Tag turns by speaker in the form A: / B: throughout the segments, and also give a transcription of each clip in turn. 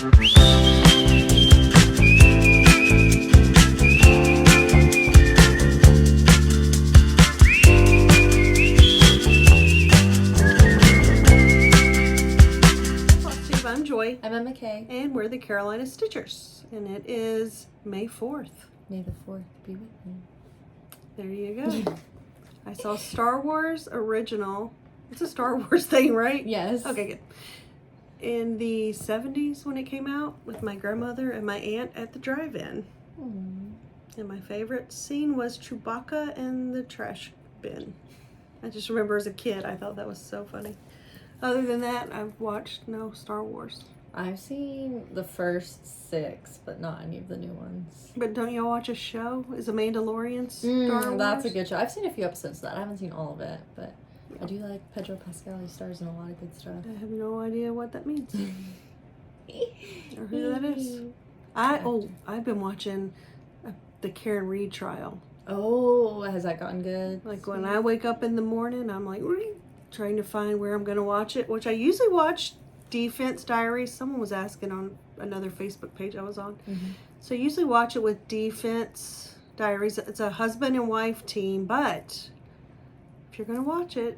A: I'm Joy.
B: I'm Emma Kay.
A: And we're the Carolina Stitchers. And it is May 4th.
B: May the 4th be with you.
A: There you go. I saw Star Wars Original. It's a Star Wars thing, right?
B: Yes.
A: Okay, good. In the 70s when it came out with my grandmother and my aunt at the drive-in. And my favorite scene was Chewbacca and the trash bin. I just remember as a kid, I thought that was so funny. Other than that, I've watched no Star Wars.
B: I've seen the first 6, but not any of the new ones.
A: But don't y'all watch a show? Is a Mandalorian Star Wars?
B: That's a good show. I've seen a few episodes of that. I haven't seen all of it, but I do like Pedro Pascal. He stars in a lot of good stuff.
A: I have no idea what that means. Or who that is. I've been watching the Karen Reed trial.
B: Oh, has that gotten good?
A: Like when I wake up in the morning, I'm like, trying to find where I'm going to watch it, which I usually watch Defense Diaries. Someone was asking on another Facebook page I was on. So I usually watch it with Defense Diaries. It's a husband and wife team, but if you're going to watch it,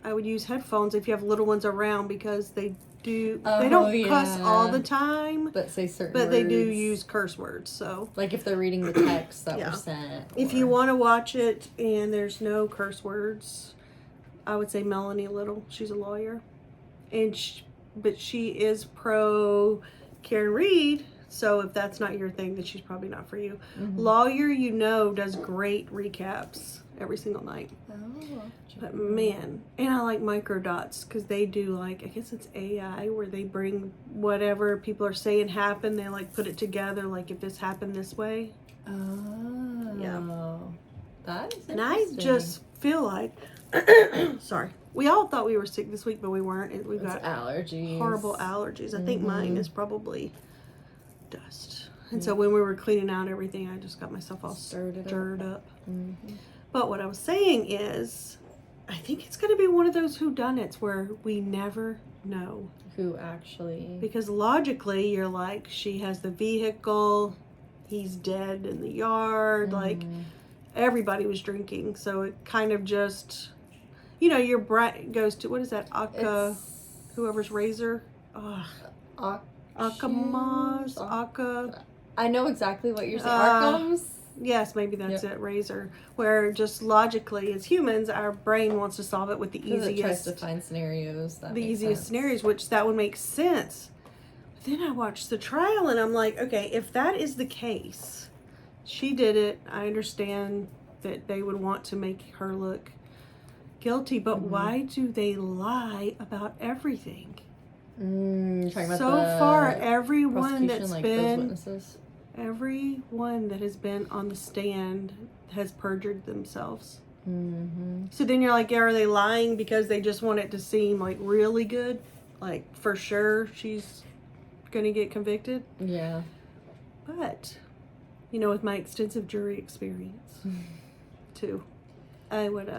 A: I would use headphones if you have little ones around, because they don't cuss all the time,
B: but say certain
A: but
B: words.
A: They do use curse words. So
B: like if they're reading the text that were sent.
A: If you want to watch it and there's no curse words, I would say Melanie Little. She's a lawyer, and but she is pro Karen Reed. So if that's not your thing, then she's probably not for you. Lawyer, does great recaps every single night. But man, and I like Microdots because they do I guess it's AI where they bring whatever people are saying happened. They put it together. Like if this happened this way.
B: Oh. Yeah. That is interesting.
A: And I just feel like. Sorry. We all thought we were sick this week, but we weren't. We've got
B: allergies.
A: Horrible allergies. I think mine is probably dust. And so when we were cleaning out everything, I just got myself all stirred up. But what I was saying is, I think it's going to be one of those whodunits where we never know.
B: Who actually.
A: Because logically, you're like, she has the vehicle, he's dead in the yard, everybody was drinking. So it kind of just... your brain goes to, what is that? Whoever's razor? Akamaz?
B: I know exactly what you're saying. Arkham's?
A: Yes, maybe that's it, razor. Where just logically, as humans, our brain wants to solve it with the easiest.
B: It tries to find scenarios.
A: The easiest scenarios, which that would make sense. But then I watched the trial and I'm like, okay, if that is the case, she did it. I understand that they would want to make her look guilty, but why do they lie about everything?
B: So
A: far, everyone that's been
B: everyone
A: that has been on the stand has perjured themselves. So then you're like, are they lying because they just want it to seem really good? For sure she's gonna get convicted?
B: Yeah.
A: But with my extensive jury experience too, I would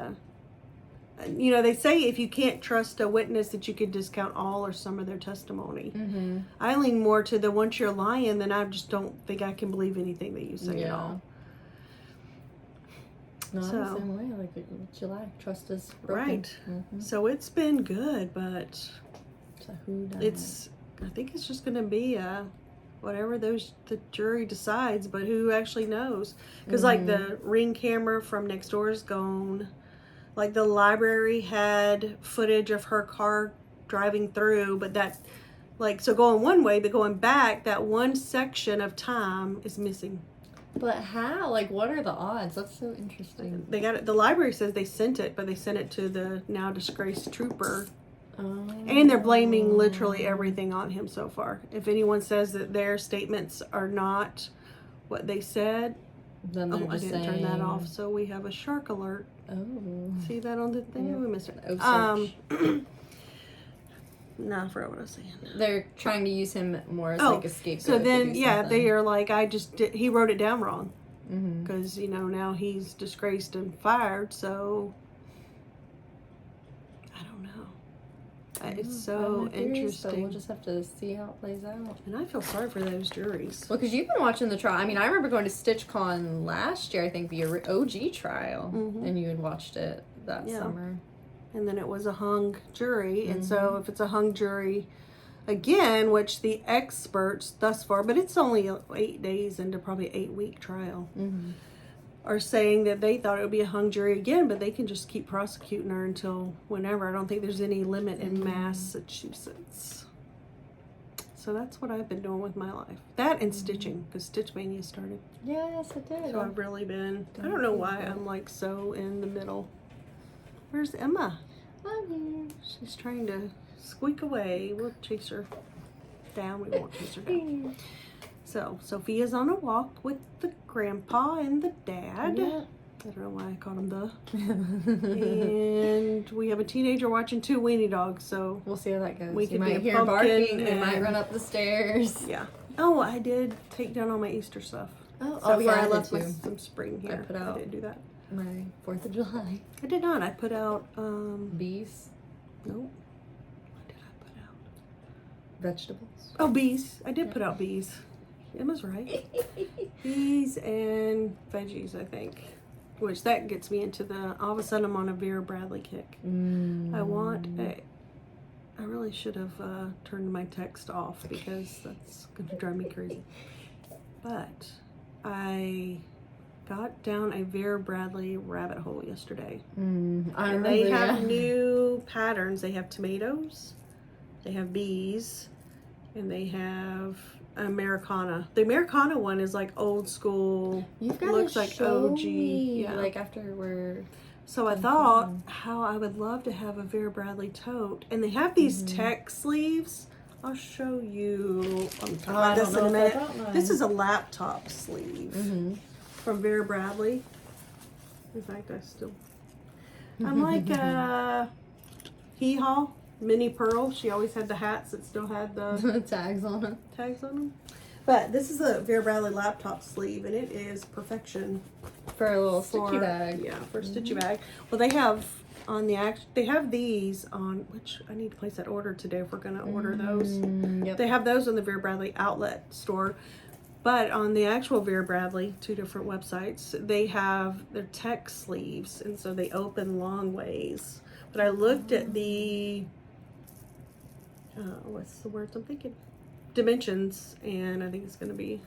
A: they say if you can't trust a witness that you could discount all or some of their testimony. I lean more to the once you're lying, then I just don't think I can believe anything that you say at all.
B: No, I'm the same way. July, trust is broken.
A: Right. So it's been good, but I think it's just going to be whatever the jury decides, but who actually knows? Because the Ring camera from next door is gone. The library had footage of her car driving through, but that, so going one way, but going back, that one section of time is missing.
B: But how? What are the odds? That's so interesting.
A: They got it. The library says they sent it, but they sent it to the now disgraced trooper. And they're blaming literally everything on him so far. If anyone says that their statements are not what they said,
B: then they're
A: I didn't turn that off, so we have a shark alert.
B: Oh.
A: See that on the thing?
B: Yep.
A: We missed it. No, I forgot what I was saying.
B: They're trying to use him more as a scapegoat.
A: So then, they are he wrote it down wrong. Because, now he's disgraced and fired, so I don't know. It's
B: I
A: so
B: have my theories, but
A: interesting.
B: we'll just have to see how it plays out.
A: And I feel sorry for those juries.
B: Well, because you've been watching the trial. I mean, I remember going to StitchCon last year, I think, the OG trial, and you had watched it that summer.
A: And then it was a hung jury. And so if it's a hung jury again, which the experts thus far, but it's only 8 days into probably 8-week trial, are saying that they thought it would be a hung jury again, but they can just keep prosecuting her until whenever. I don't think there's any limit in Massachusetts. So that's what I've been doing with my life. That and stitching, because Stitch Mania started.
B: Yes, it did.
A: So I've really been, I don't know why I'm like so in the middle. Where's Emma?
B: I'm here.
A: She's trying to squeak away. We'll chase her down. We won't chase her down. So Sophia's on a walk with the grandpa and the dad.
B: Yeah.
A: I don't know why I called him the. And we have a teenager watching 2 weenie dogs, so
B: We'll see how that goes.
A: we
B: You
A: could
B: might
A: be a
B: hear barking. They
A: and-
B: might run up the stairs.
A: yeah. Oh, I did take down all my Easter stuff.
B: Oh,
A: Yeah,
B: I
A: I
B: did
A: left
B: too.
A: some spring here.
B: put out-
A: I did do that.
B: My 4th of July.
A: I did not. I put out
B: Bees,
A: nope. What did I put out?
B: vegetables.
A: Oh, bees. I did put out bees. Emma's right. Bees and veggies, I think. Which that gets me into the, all of a sudden I'm on a Vera Bradley kick. I really should have turned my text off because that's going to drive me crazy. But I got down a Vera Bradley rabbit hole yesterday.
B: I
A: And
B: remember
A: they have
B: that.
A: new patterns. They have tomatoes, they have bees, and they have Americana. The Americana one is like old school.
B: You've got
A: looks
B: to
A: like
B: show
A: OG.
B: me,
A: Yeah.
B: like after we're.
A: So I thought how I would love to have a Vera Bradley tote. And they have these tech sleeves. I'll show you. I'm talking about this in a minute. This is a laptop sleeve from Vera Bradley. In fact, I still. I'm like Hee Haw, Minnie Pearl. She always had the hats that still had the
B: tags on them.
A: tags on them. But this is a Vera Bradley laptop sleeve, and it is perfection.
B: For a little sticky bag.
A: Yeah, for a stitchy bag. Well, they have on the they have these on, which I need to place that order today if we're gonna order those.
B: Yep.
A: They have those on the Vera Bradley outlet store, but on the actual Vera Bradley, 2 different websites, they have their tech sleeves, and so they open long ways. But I looked at the what's the words I'm thinking? Dimensions, and I think it's gonna be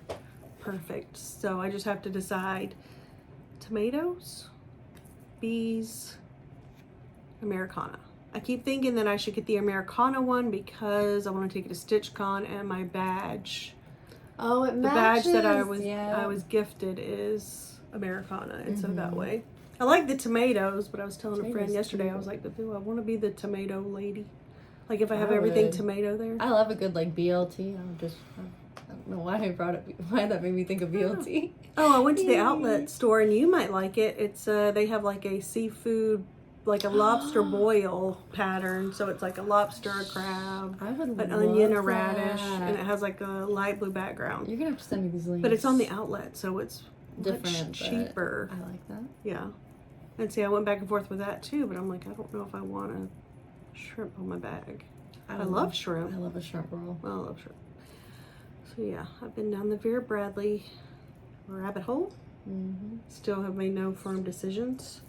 A: perfect. So I just have to decide. Tomatoes, bees, Americana. I keep thinking that I should get the Americana one because I want to take it to StitchCon, and my badge,
B: Oh, it
A: the badge that I
B: matches,
A: was gifted is Americana, and so that way. I like the tomatoes, but I was telling a friend
B: Tomatoes
A: yesterday,
B: cute.
A: I was like, do I want to be the tomato lady? Like if I have
B: I
A: everything
B: would.
A: tomato there.
B: I love a good like BLT. I don't know why I brought it. Why that made me think of BLT.
A: Oh, I went to the outlet store, and you might like it. It's they have like a seafood, like a lobster boil pattern. So it's like a lobster, a crab,
B: I would
A: an
B: love
A: onion, a radish,
B: that.
A: and it has like a light blue background.
B: You're gonna have to send me these links.
A: But it's on the outlet, so it's
B: Different,
A: much
B: but
A: cheaper.
B: I like that.
A: Yeah. And see, I went back and forth with that too, but I'm like, I don't know if I want a shrimp on my bag. I love shrimp.
B: I love a shrimp roll.
A: Well, I love shrimp. So yeah, I've been down the Vera Bradley rabbit hole. Still have made no firm decisions,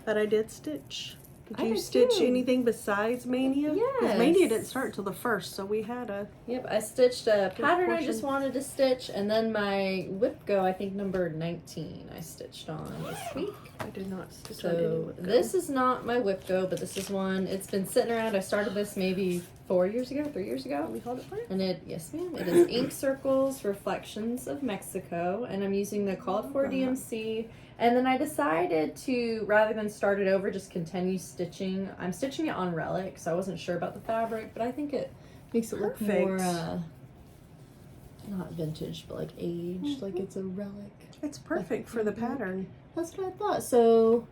A: but I did stitch. Did you
B: did
A: stitch
B: too.
A: anything besides Mania? 'Cause
B: Yes.
A: Mania didn't start till the 1st, so we had a.
B: Yep, I stitched a pattern I
A: portion.
B: just wanted to stitch, and then my WIPGO, I think number 19, I stitched on this week.
A: I did not stitch on any
B: So
A: with
B: this is not my WIPGO, but this is one. It's been sitting around. I started this maybe 3 years ago.
A: Let me hold it for you.
B: And it, yes ma'am, it is Ink Circles, Reflections of Mexico, and I'm using the Called for DMC. And then I decided to, rather than start it over, just continue stitching. I'm stitching it on relic, so I wasn't sure about the fabric, but I think it makes it look more, not vintage, but like aged, like it's a relic.
A: It's perfect for the pattern.
B: That's what I thought. So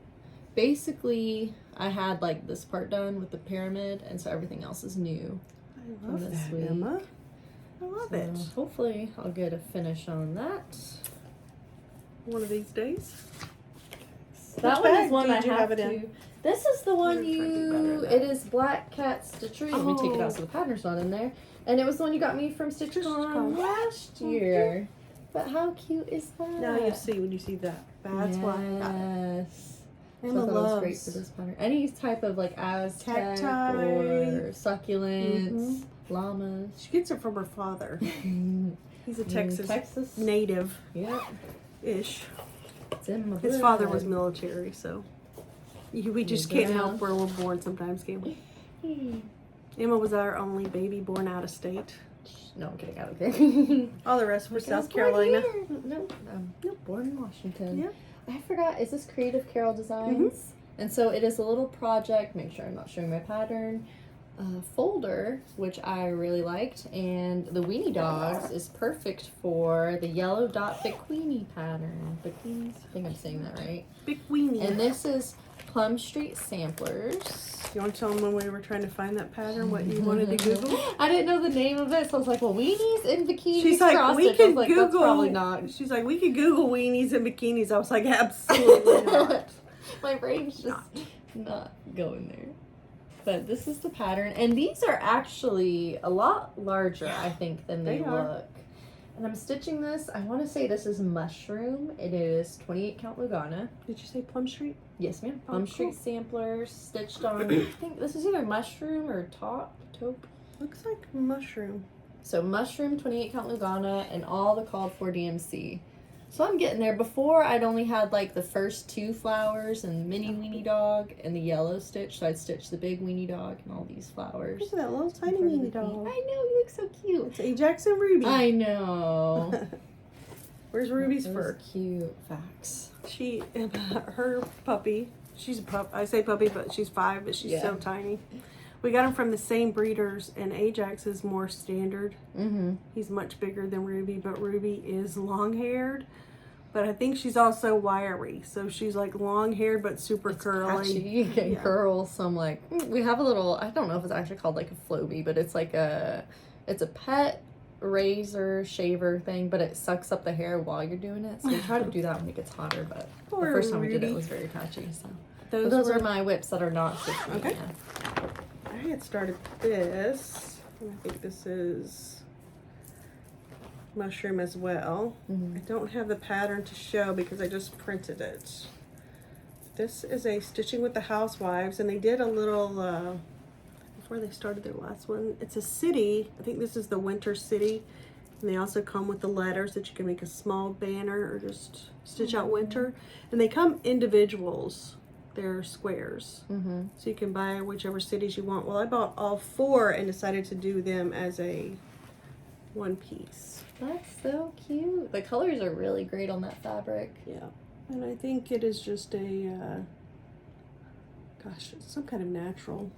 B: basically, I had like this part done with the pyramid, and so everything else is new.
A: I love
B: this
A: that,
B: week.
A: Emma. I love
B: So
A: it.
B: hopefully, I'll get a finish on that.
A: One of these days.
B: That one is one I
A: did you
B: have
A: have it
B: to.
A: in?
B: This is the one
A: You're trying to do better
B: you.
A: than
B: It
A: that.
B: is Black Cat Stitchery. Let me take it out so the pattern's not in there. And it was the one you got me from StitchCon last year. But how cute is that?
A: Now you'll see when you see that. That's why I got it.
B: Yes.
A: Emma
B: So that was great
A: loves
B: for this pattern. Any type of like Aztec
A: cacti.
B: or succulents, llamas.
A: She gets it from her father. He's a Texas native
B: Yeah.
A: ish.
B: It's in my
A: His
B: blood.
A: father was military, so we just can't help where we're born sometimes, can we? Emma was our only baby born out of state.
B: No, I'm kidding. Out of
A: All the rest were
B: Like, I was
A: South
B: born
A: Carolina.
B: here. No, born in Washington.
A: Yeah.
B: I forgot. Is this Creative Carol Designs? And so it is a little project. Make sure I'm not showing my pattern. Folder, which I really liked, and the weenie dogs is perfect for the yellow dot Bikweenie pattern. Bikweenies? I think I'm saying that right.
A: Bikweenie.
B: And this is Plum Street Samplers.
A: You want to tell them when we were trying to find that pattern, what you wanted to Google?
B: I didn't know the name of it, so I was like, well, weenies and bikinis.
A: She's like,
B: cross
A: we
B: stitch. I was
A: can
B: like,
A: Google.
B: That's probably not.
A: She's like, we could Google weenies and bikinis. I was like, absolutely not.
B: My brain's just not going there. But this is the pattern, and these are actually a lot larger, I think, than they look. And I'm stitching this. I want to say this is Mushroom. It is 28 count Lugana.
A: Did you say Plum Street?
B: Yes, ma'am.
A: Oh,
B: Plum
A: cool.
B: Street Samplers stitched on. I think this is either Mushroom or Taupe.
A: Looks like mushroom.
B: So Mushroom, 28 count Lugana, and all the called for DMC. So I'm getting there. Before, I'd only had like the first 2 flowers and mini weenie dog and the yellow stitch. So I'd stitch the big weenie dog and all these flowers.
A: Look at that little tiny
B: in front of
A: weenie
B: the feet.
A: dog.
B: I know, you look so cute.
A: It's Ajax and Ruby.
B: I know.
A: Where's Ruby's
B: Those
A: fur?
B: cute facts.
A: Her puppy. She's a pup. I say puppy, but she's 5, but she's so tiny. We got him from the same breeders, and Ajax is more standard. He's much bigger than Ruby, but Ruby is long-haired. But I think she's also wiry, so she's like long-haired but super curly.
B: You can curl some like we have a little. I don't know if it's actually called like a Floby, but it's like it's a pet razor shaver thing, but it sucks up the hair while you're doing it. So we try to do that when it gets hotter. But the first time we did it was very touchy. So those are my whips that are not stitched.
A: Okay. I had started this, and I think this is Mushroom as well. I don't have the pattern to show because I just printed it. This is a Stitching with the Housewives, and they did a little before they started their last one. It's a city. I think this is the winter city, and they also come with the letters that you can make a small banner or just stitch out winter, and they come individuals. They're squares, so you can buy whichever cities you want. Well, I bought all 4 and decided to do them as a one piece.
B: That's so cute. The colors are really great on that fabric.
A: Yeah, and I think it is just a, gosh, it's some kind of natural.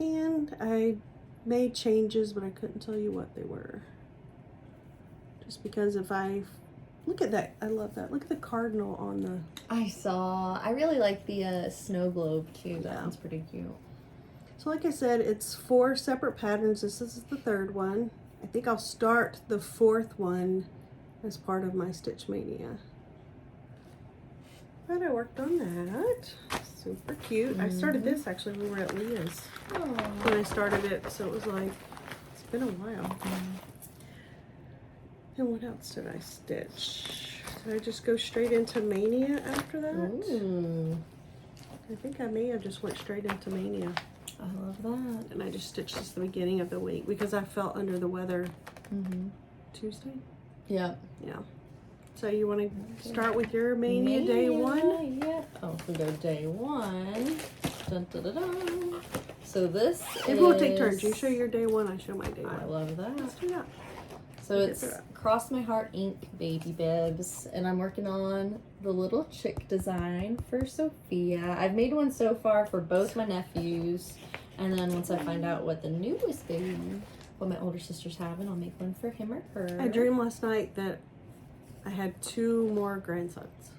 A: And I made changes, but I couldn't tell you what they were. Just because if I, look at that, I love that. Look at the cardinal on the.
B: I really like the snow globe too. That one's pretty cute.
A: So like I said, it's 4 separate patterns. This is the 3rd one. I think I'll start the 4th one as part of my Stitch Mania. But I worked on that. Super cute. I started this actually when we were at Leah's. When I started it, so it was like, it's been a while. And what else did I stitch? Did I just go straight into Mania after that?
B: Ooh.
A: I think I may have just went straight into Mania.
B: I love that.
A: And I just stitched this the beginning of the week because I felt under the weather Tuesday.
B: Yeah.
A: Yeah. So you want to start with your Mania Day One?
B: Yeah. Oh, we go Day 1. Dun, dun, dun, dun. So this
A: Maybe we'll take turns. You show your Day One, I show my Day One.
B: I love that.
A: Let's do that.
B: So it's Cross My Heart Ink Baby Bibs, and I'm working on the little chick design for Sophia. I've made one so far for both my nephews, and then once I find out what the newest baby, what my older sister's having, I'll make one for him or her.
A: I dreamed last night that I had 2 more grandsons.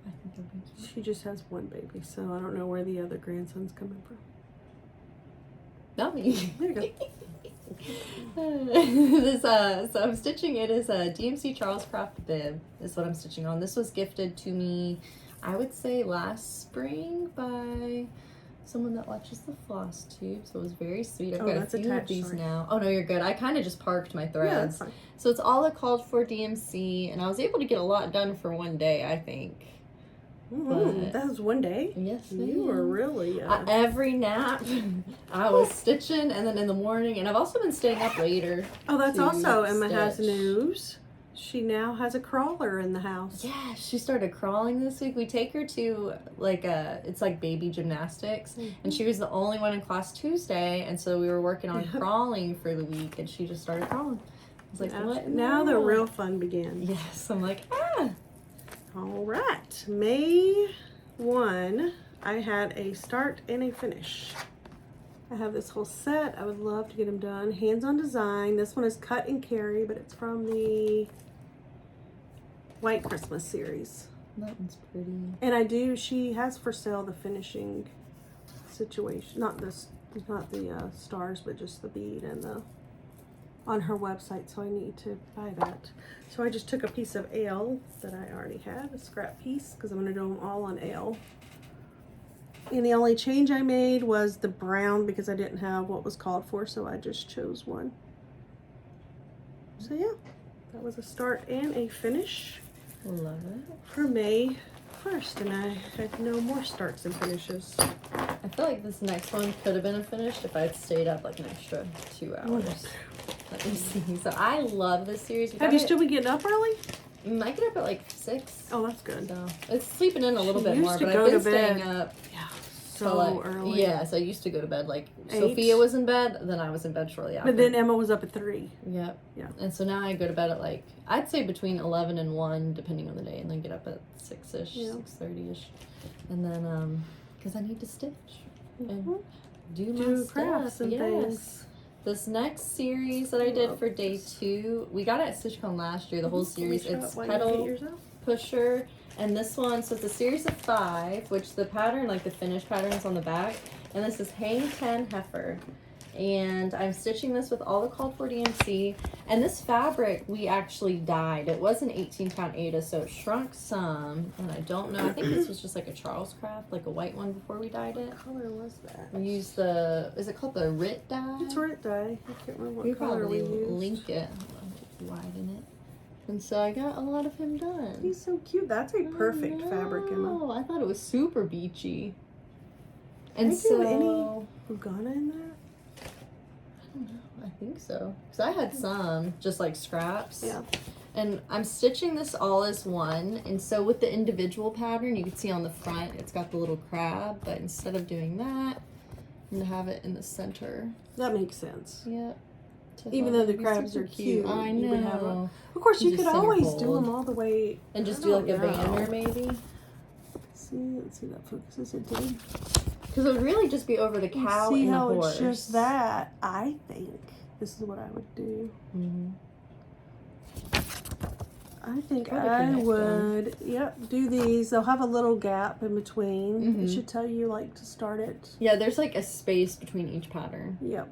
B: I think it'll be cute.
A: She just has 1 baby, so I don't know where the other grandson's coming from.
B: Not me.
A: There you go.
B: So I'm stitching, it is a DMC Charles Craft bib is what I'm stitching on. This was gifted to me, I would say last spring by someone that watches the FlossTube, so it was very sweet. I've got a few of these now. Oh no, you're good. I kind of just parked my threads.
A: Yeah, that's fine.
B: So it's all a called for DMC, and I was able to get a lot done for one day, I think.
A: That was one day?
B: Yes,
A: you were really...
B: every nap, I was stitching, and then in the morning, and I've also been staying up later.
A: Oh, that's also Emma
B: stitch.
A: has news. She now has a crawler in the house.
B: Yeah, she started crawling this week. We take her to it's like baby gymnastics, and she was the only one in class Tuesday, and so we were working on crawling for the week, and she just started crawling. I was like, what?
A: Now the real fun begins.
B: Yes, I'm like, ah.
A: All right, May 1, I had a start and a finish. I have this whole set. I would love to get them done. Hands-on design. This one is cut and carry, but it's from the White Christmas series.
B: That one's pretty.
A: And she has for sale the finishing situation. Not the stars, but just the bead and on her website, so I need to buy that. So I just took a piece of ale that I already had, a scrap piece, because I'm going to do them all on ale. And the only change I made was the brown, because I didn't have what was called for, so I just chose one. So yeah, that was a start and a finish.
B: Love it.
A: For May 1st, and I had no more starts and finishes.
B: I feel like this next one could have been a finish if I had stayed up like an extra 2 hours. Let me see. So I love this series.
A: Have you still been getting up early?
B: I get up at like 6.
A: Oh, that's good.
B: So it's sleeping in a little bit more, but
A: go
B: I've been
A: to bed.
B: staying up.
A: Yeah,
B: So like,
A: early.
B: Yeah, so I used to go to bed like
A: 8.
B: Sophia was in bed, then I was in bed shortly after.
A: But then Emma was up at 3.
B: Yep.
A: Yeah.
B: And so now I go to bed at like, I'd say between 11 and 1, depending on the day, and then get up at 6-ish, 6:30-ish. And then, because I need to stitch and do my
A: crafts
B: stuff.
A: and things.
B: This next series that I did for day 2, we got it at StitchCon last year, the whole series. It's Pedal Pusher. And this one, so it's a series of 5, which the pattern, like the finished pattern is on the back. And this is Hang 10 Heifer. And I'm stitching this with all the called for DMC. And this fabric, we actually dyed. It was an 18-pound Aida, so it shrunk some. And I don't know, I think this was just like a Charles Craft, like a white one before we dyed it.
A: What color was that?
B: We used is it called the Rit dye?
A: It's Rit dye. I can't remember what
B: we
A: color we
B: probably
A: used.
B: link it. I'll widen it. And so I got a lot of him done.
A: He's so cute. That's a perfect fabric, Emma.
B: Oh, I thought it was super beachy. And
A: Did
B: so
A: you have any Lugana in there?
B: I don't know. I think so. Because I had some, just like scraps.
A: Yeah.
B: And I'm stitching this all as one. And so with the individual pattern, you can see on the front, it's got the little crab. But instead of doing that, I'm going to have it in the center.
A: That makes sense.
B: Yep.
A: Even though the crabs are cute.
B: I
A: you would have
B: know.
A: of course, you could always
B: centerfold.
A: do them all the way.
B: And just do like a banner maybe.
A: Let's see that focuses. It did.
B: Because it would really just be over the cow
A: See
B: and the
A: how
B: horse.
A: it's just that? I think this is what I would do.
B: Mm-hmm.
A: I think I would, do these. They'll have a little gap in between.
B: Mm-hmm.
A: It should tell you, like, to start it.
B: Yeah, there's like a space between each pattern.
A: Yep.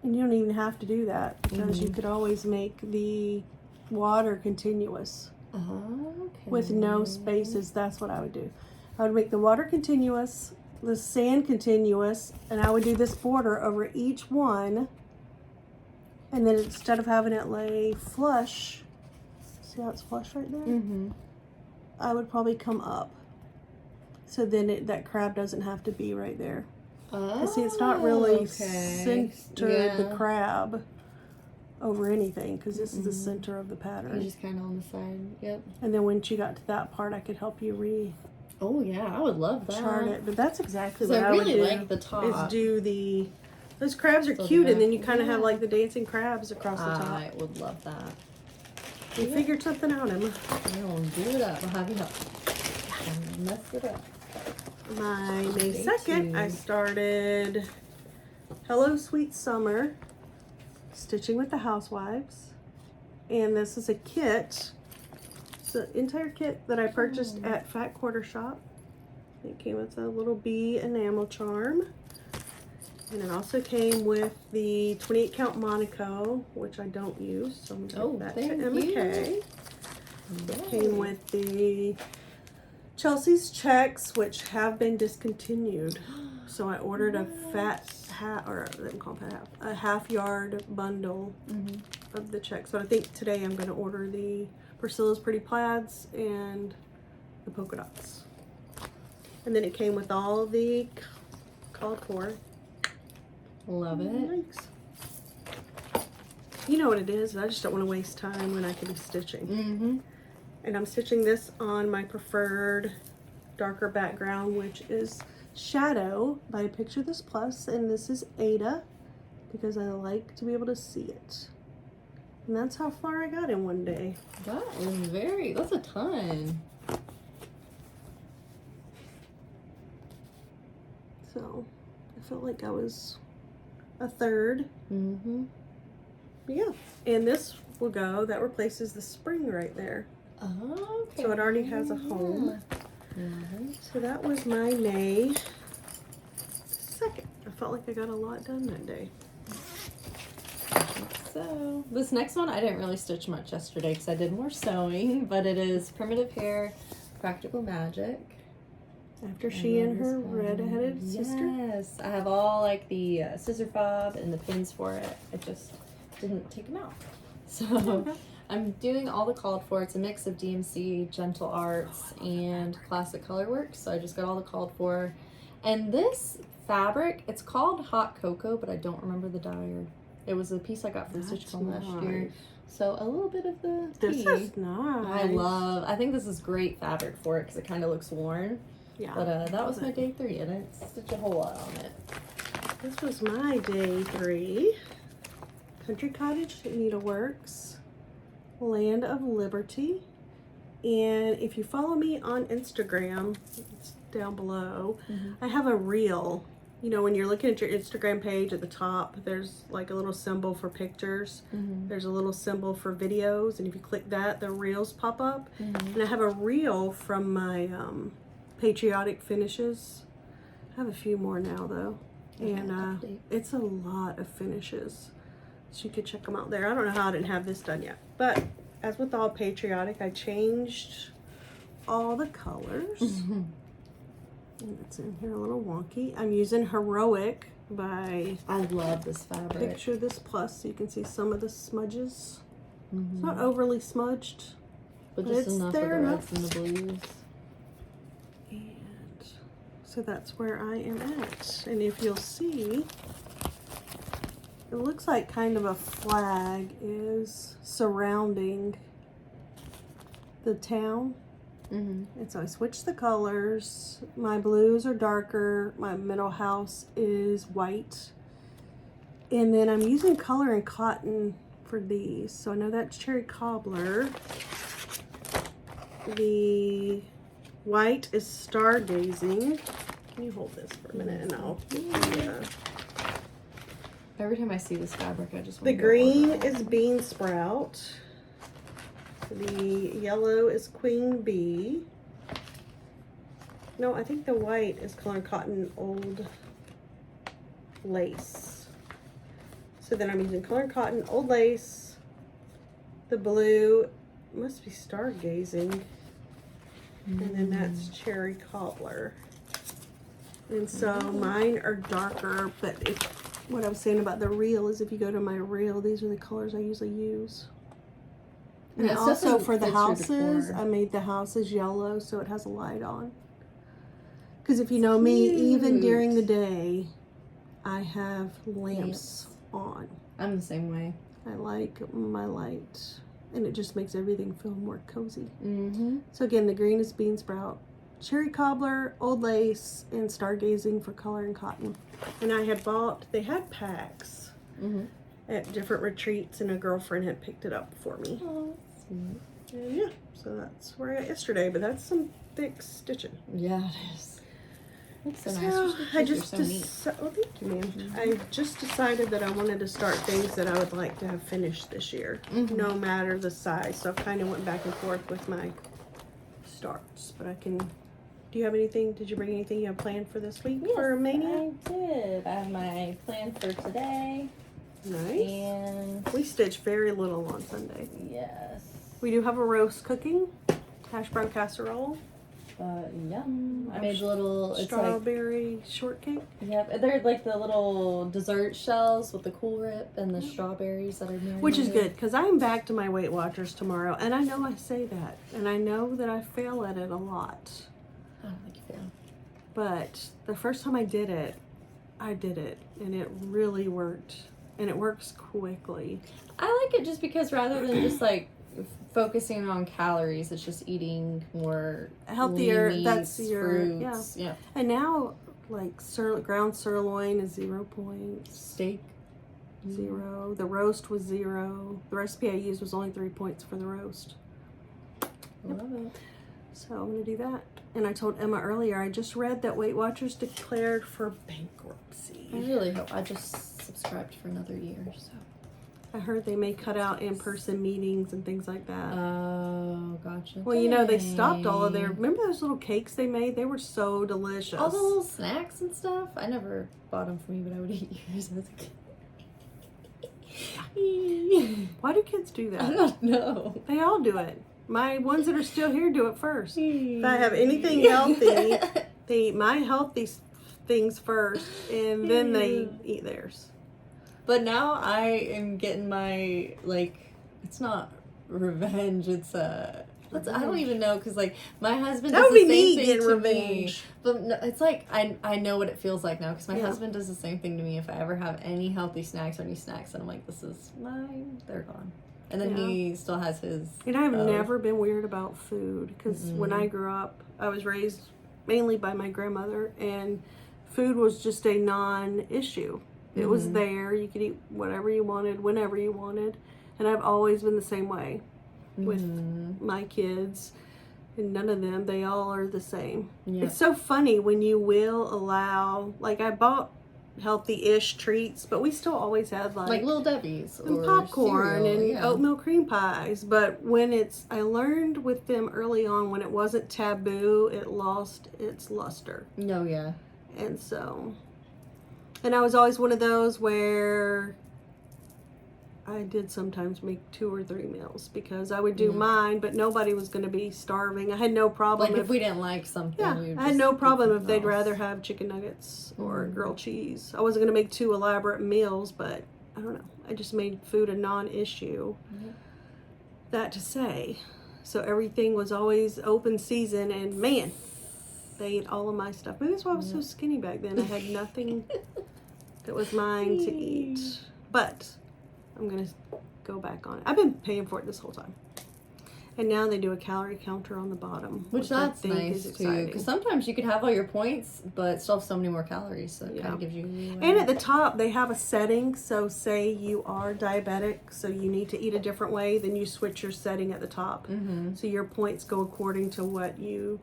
A: And you don't even have to do that because you could always make the water continuous.
B: Okay.
A: With no spaces. That's what I would do. I would make the water continuous, the sand continuous, and I would do this border over each one. And then instead of having it lay flush, see how it's flush right there?
B: Mm-hmm.
A: I would probably come up. So then that crab doesn't have to be right there.
B: Oh,
A: See, it's not really centered the crab over anything because this is the center of the pattern.
B: You're just kind of on the side. Yep.
A: And then once you got to that part, I could help you
B: Oh yeah, I would love that.
A: chart it. But that's exactly what I
B: really
A: would do.
B: like the top.
A: Is do those crabs are cute, and then you kind of have like the dancing crabs across the top.
B: I would love that.
A: We figured something out, Emma.
B: We'll do it up. I'll have you help. Mess it up.
A: My May 2nd, I started Hello Sweet Summer, Stitching with the Housewives. And this is a kit. It's an entire kit that I purchased at Fat Quarter Shop. It came with a little bee enamel charm. And it also came with the 28 count Monaco, which I don't use, so I'm going to give that to Emma Kay. It came with the Chelsea's checks, which have been discontinued. So I ordered a fat half, or let me call it a half yard bundle of the checks. So I think today I'm going to order the Priscilla's Pretty Plaids and the polka dots. And then it came with all the called for.
B: Love it.
A: Thanks. You know what it is. I just don't want to waste time when I can be stitching. And I'm stitching this on my preferred darker background, which is Shadow by Picture This Plus, and this is Aida because I like to be able to see it. And that's how far I got in one day.
B: That is that's a ton.
A: So I felt like I was a third. But yeah, and this will go, that replaces the spring right there.
B: Oh, okay.
A: So it already has a home. So that was my May 2nd. I felt like I got a lot done that day.
B: So this next one I didn't really stitch much yesterday because I did more sewing, but it is Primitive Hair Practical Magic.
A: After she and her red-headed sister.
B: Yes, I have all like the scissor fob and the pins for it. I just didn't take them out. So I'm doing all the called for. It's a mix of DMC, Gentle Arts, and Classic Colorworks. So I just got all the called for. And this fabric, it's called Hot Cocoa, but I don't remember the dyer. It was a piece I got from Stitchin last year. So a little bit of the tea.
A: This is nice.
B: I think this is great fabric for it because it kind of looks worn.
A: Yeah.
B: But that was my day 3. I didn't stitch a whole lot on it.
A: This was my day 3. Country Cottage Needleworks, Land of Liberty. And if you follow me on Instagram, it's down below, I have a reel. You know, when you're looking at your Instagram page at the top, there's like a little symbol for pictures. There's a little symbol for videos. And if you click that, the reels pop up. And I have a reel from my Patriotic Finishes. I have a few more now though. And it's a lot of finishes. So you could check them out there. I don't know how I didn't have this done yet. But as with all Patriotic, I changed all the colors. And it's in here a little wonky. I'm using Heroic by
B: I love this fabric.
A: Picture This Plus, so you can see some of the smudges. It's not overly smudged,
B: but just
A: it's
B: enough of
A: there
B: the
A: enough.
B: reds and the blues.
A: And so that's where I am at. And if you'll see, it looks like kind of a flag is surrounding the town. And so I switched the colors. My blues are darker. My middle house is white. And then I'm using color and cotton for these. So I know that's Cherry Cobbler. The white is Stargazing. Can you hold this for a minute and I'll...
B: Every time I see this fabric, I just want
A: The
B: to
A: green is Bean Sprout. The yellow is Queen Bee. No, I think the white is Color Cotton Old Lace. So then I'm using Color Cotton Old Lace. The blue must be Stargazing. And then that's Cherry Cobbler. And so mine are darker, but what I was saying about the reel is if you go to my reel, these are the colors I usually use. And
B: Yeah,
A: also for the
B: fits your
A: houses,
B: decor.
A: I made the houses yellow so it has a light on. Because if you know me, even during the day, I have lamps on.
B: I'm the same way.
A: I like my light, and it just makes everything feel more cozy. So again, the green is Bean Sprout, Cherry Cobbler, Old Lace, and Stargazing for color and cotton. And I had bought, they had packs at different retreats, and a girlfriend had picked it up for me.
B: Oh, sweet.
A: And yeah, so that's where I got yesterday, but that's some thick stitching.
B: Yeah, it is. Looks so
A: So
B: nice.
A: I just, oh, thank you, ma'am. I just decided that I wanted to start things that I would like to have finished this year, no matter the size. So I kind of went back and forth with my starts, but I can Do you have anything? Did you bring anything you have planned for this week
B: Yes,
A: for Mania?
B: I did. I have my plan for today.
A: Nice.
B: And
A: we stitched very little on Sunday.
B: yes.
A: We do have a roast cooking, hash brown casserole.
B: Yum. I made little
A: strawberry shortcake.
B: Yep, they're like the little dessert shells with the Cool Rip and the strawberries that are marinated.
A: Which is good, because I'm back to my Weight Watchers tomorrow, and I know I say that, and I know that I fail at it a lot.
B: I don't think you fail.
A: But the first time I did it, and it really worked, and it works quickly.
B: I like it just because rather than just like focusing on calories, it's just eating more
A: healthier.
B: meats,
A: That's your
B: fruits. Yeah.
A: And now, like ground sirloin is 0 points.
B: Steak
A: 0. The roast was 0. The recipe I used was only 3 points for the roast.
B: Love it.
A: So I'm gonna do that. And I told Emma earlier, I just read that Weight Watchers declared for bankruptcy.
B: I really hope. I just subscribed for another year, so.
A: I heard they may cut out in-person meetings and things like that.
B: Oh, gotcha.
A: Well, you know, they stopped all of their... Remember those little cakes they made? They were so delicious.
B: All the little snacks and stuff? I never bought them for me, but I would eat yours as a kid.
A: Why do kids do that?
B: I don't know.
A: They all do it. My ones that are still here do it first. If I have anything healthy, they eat my healthy things first, and then they eat theirs.
B: But now I am getting my, like, it's not revenge, it's I don't even know, because, like, my husband does the same thing to me. But no, it's like, I know what it feels like now, because my husband does the same thing to me. If I ever have any healthy snacks or any snacks, and I'm like, this is mine, they're gone. And then he still has his.
A: And I've never been weird about food, because when I grew up, I was raised mainly by my grandmother, and food was just a non-issue. It was there. You could eat whatever you wanted, whenever you wanted. And I've always been the same way with my kids. And none of them, they all are the same. Yeah. It's so funny when you will allow, like I bought healthy-ish treats, but we still always had like
B: Little Debbie's
A: and popcorn and oatmeal cream pies. But when I learned with them early on, when it wasn't taboo, it lost its luster.
B: No, yeah.
A: And so... And I was always one of those where I did sometimes make 2 or 3 meals, because I would do mine, but nobody was going to be starving. I had no problem
B: if we didn't like something.
A: Yeah, I had no problem if they'd rather have chicken nuggets or grilled cheese. I wasn't going to make 2 elaborate meals, but I don't know. I just made food a non-issue. That to say. So everything was always open season, and man, they ate all of my stuff. Maybe that's why I was so skinny back then. I had nothing that was mine to eat. But I'm going to go back on it. I've been paying for it this whole time. And now they do a calorie counter on the bottom.
B: Which that's nice, too. Because sometimes you could have all your points, but still have so many more calories. So it kind of gives you...
A: And at the top, they have a setting. So say you are diabetic, so you need to eat a different way, then you switch your setting at the top. So your points go according to what you...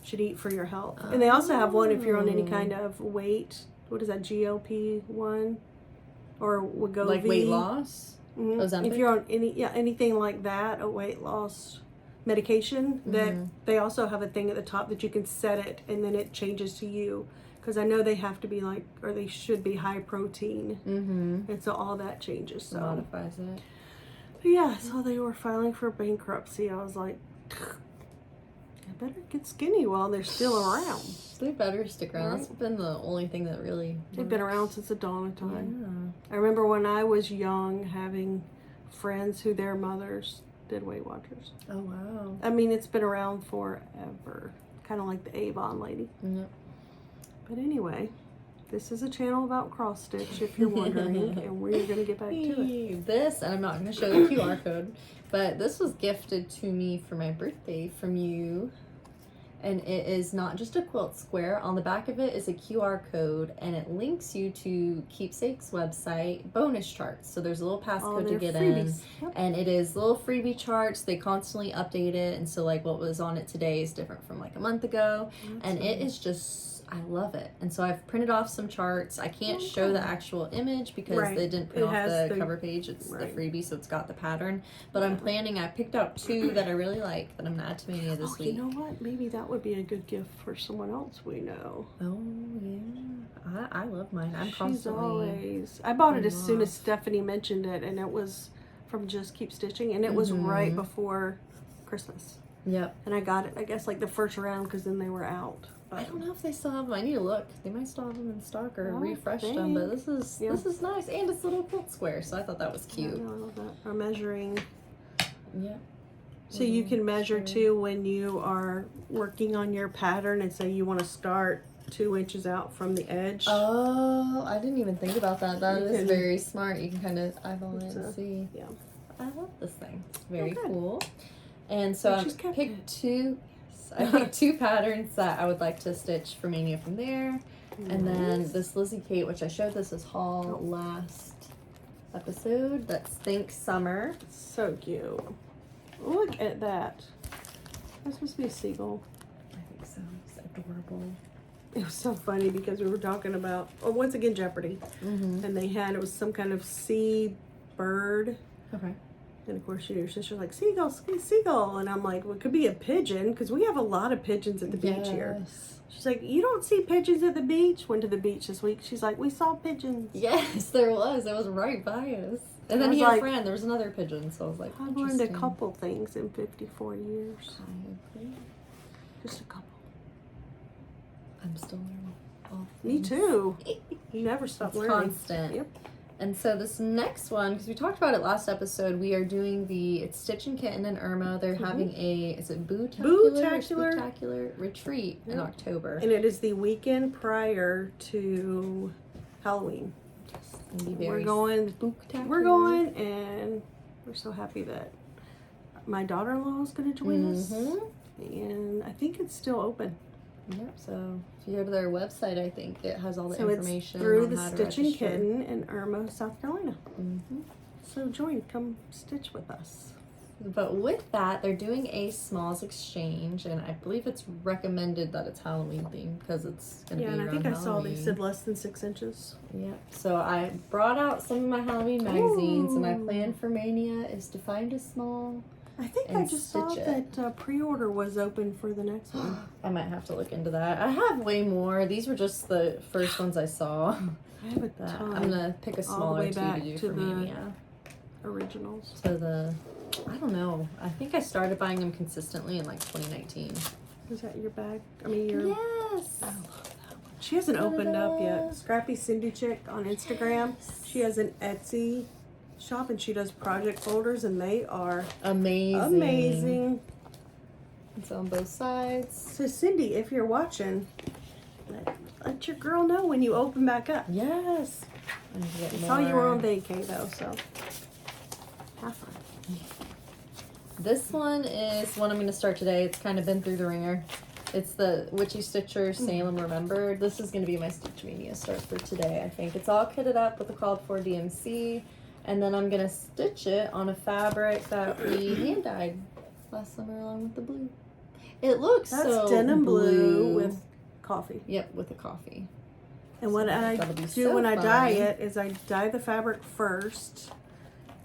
A: should eat for your health. And they also have one if you're on any kind of weight, what is that, GLP-1 or Wegovy,
B: like weight loss.
A: If you're on anything like that, a weight loss medication, that they also have a thing at the top that you can set it and then it changes to you, because I know they have to be or they should be high protein, and so all that changes. So
B: modifies it.
A: But yeah, so they were filing for bankruptcy. I was like, I better get skinny while they're still around.
B: They better stick around. Right? That's been the only thing that really...
A: They've been around since the dawn of time. Yeah. I remember when I was young having friends who their mothers did Weight Watchers.
B: Oh, wow.
A: I mean, it's been around forever. Kind of like the Avon lady. Yep. But anyway, this is a channel about cross stitch, if you're wondering, and we're going to get back to it.
B: This, and I'm not going to show the QR code, but this was gifted to me for my birthday from you. And it is not just a quilt square. On the back of it is a QR code, and it links you to Keepsakes website bonus charts. So there's a little passcode to get freebies. In. Yep. And it is little freebie charts. They constantly update it. And so like what was on it today is different from like a month ago. And it is just I love it. And so I've printed off some charts. I can't show the actual image because
A: Right.
B: they didn't print
A: It
B: off
A: has
B: the
A: the-
B: cover page. It's
A: right.
B: the freebie, so it's got the pattern. But I'm planning, I picked out 2 that I really like that I'm gonna add to Mania this week.
A: You know what? Maybe that would be a good gift for someone else we know.
B: Oh, yeah. I love mine. I'm
A: She's
B: constantly...
A: always... I bought it as soon as
B: off.
A: Stephanie mentioned it, and it was from Just Keep Stitching, and it was right before Christmas.
B: Yep.
A: And I got it, I guess, like the first round, because then they were out.
B: I don't know if they still have them. I need to look. They might still have them in stock or refreshed
A: think.
B: them, but this is nice. And it's a little quilt square, so I thought that was cute.
A: I love that. Or measuring.
B: Yep.
A: So you can measure too when you are working on your pattern and say you want to start 2 inches out from the edge.
B: Oh, I didn't even think about that. That
A: You
B: is
A: can-
B: very smart. You can kind of eyeball it and see.
A: Yeah.
B: I love this thing. It's very
A: good.
B: cool. And so
A: And
B: I
A: she's kept
B: picked 2. I picked 2 patterns that I would like to stitch for Mania from there. And then this Lizzie Kate, which I showed this as haul last episode. That's Think Summer.
A: So cute. Look at that. That's supposed to be a seagull.
B: I think so. It's adorable.
A: It was so funny because we were talking about, once again, Jeopardy.
B: Mm-hmm.
A: And it was some kind of sea bird.
B: Okay.
A: And of course, your sister's like, seagull, seagull. And I'm like, well, it could be a pigeon because we have a lot of pigeons at the beach here. She's like, you don't see pigeons at the beach? Went to the beach this week. She's like, we saw pigeons.
B: Yes, there was. It was right by us. And then
A: I was
B: he had
A: like-
B: a friend. There was another pigeon, so I was like,
A: I've learned a
B: interesting.
A: couple things in 54 years.
B: I agree.
A: Just a couple.
B: I'm still learning. All
A: Me
B: things.
A: too. You never stop
B: It's
A: learning.
B: constant.
A: Yep.
B: And so this next one, because we talked about it last episode, we are doing it's Stitchin, Kitten, and Irmo. They're having is it Boo-tacular retreat in October.
A: And it is the weekend prior to Halloween.
B: It's gonna be
A: We're
B: very
A: going,
B: spooktacular.
A: and we're so happy that my daughter-in-law is going to join us. And I think it's still open.
B: Yep. So if you go to their website, I think it has all the
A: So
B: information.
A: it's through
B: on
A: the
B: how to
A: Stitchin'
B: register.
A: Kitten in Irmo, South Carolina.
B: Mm-hmm.
A: So come stitch with us.
B: But with that, they're doing a smalls exchange, and I believe it's recommended that it's Halloween themed because it's going to
A: Yeah,
B: be
A: and I
B: around
A: think I saw
B: Halloween.
A: they said less than 6 inches.
B: Yep. So I brought out some of my Halloween magazines, and my plan for Mania is to find a small.
A: I think I
B: And
A: just saw
B: stitch it.
A: that pre-order was open for the next one.
B: I might have to look into that. I have way more. These were just the first ones I saw.
A: I have a
B: That
A: ton.
B: I'm gonna pick a
A: All the
B: smaller
A: way
B: 2
A: back
B: to do
A: to
B: for
A: the-
B: Mania.
A: Originals.
B: So I don't know. I think I started buying them consistently in like 2019.
A: Is that your bag? I mean, your...
B: Yes.
A: I love that one. She hasn't opened up yet. Scrappy Cindy Chick on Instagram. She has an Etsy shop and she does project folders and they are
B: Amazing.
A: amazing.
B: It's on both sides.
A: So Cindy, if you're watching, let your girl know when you open back up.
B: Yes.
A: I saw you were on vacay though, so have fun.
B: This one is one I'm going to start today. It's kind of been through the ringer. It's the Witchy Stitcher Salem Remembered. This is going to be my Stitch Mania start for today, I think. It's all kitted up with the called for DMC. And then I'm going to stitch it on a fabric that we hand dyed last summer along with the blue. It looks
A: That's
B: so
A: denim blue with coffee.
B: Yep, with the coffee.
A: And what I
B: That'll be
A: do
B: so
A: when I dye
B: fun.
A: it is I dye the fabric first.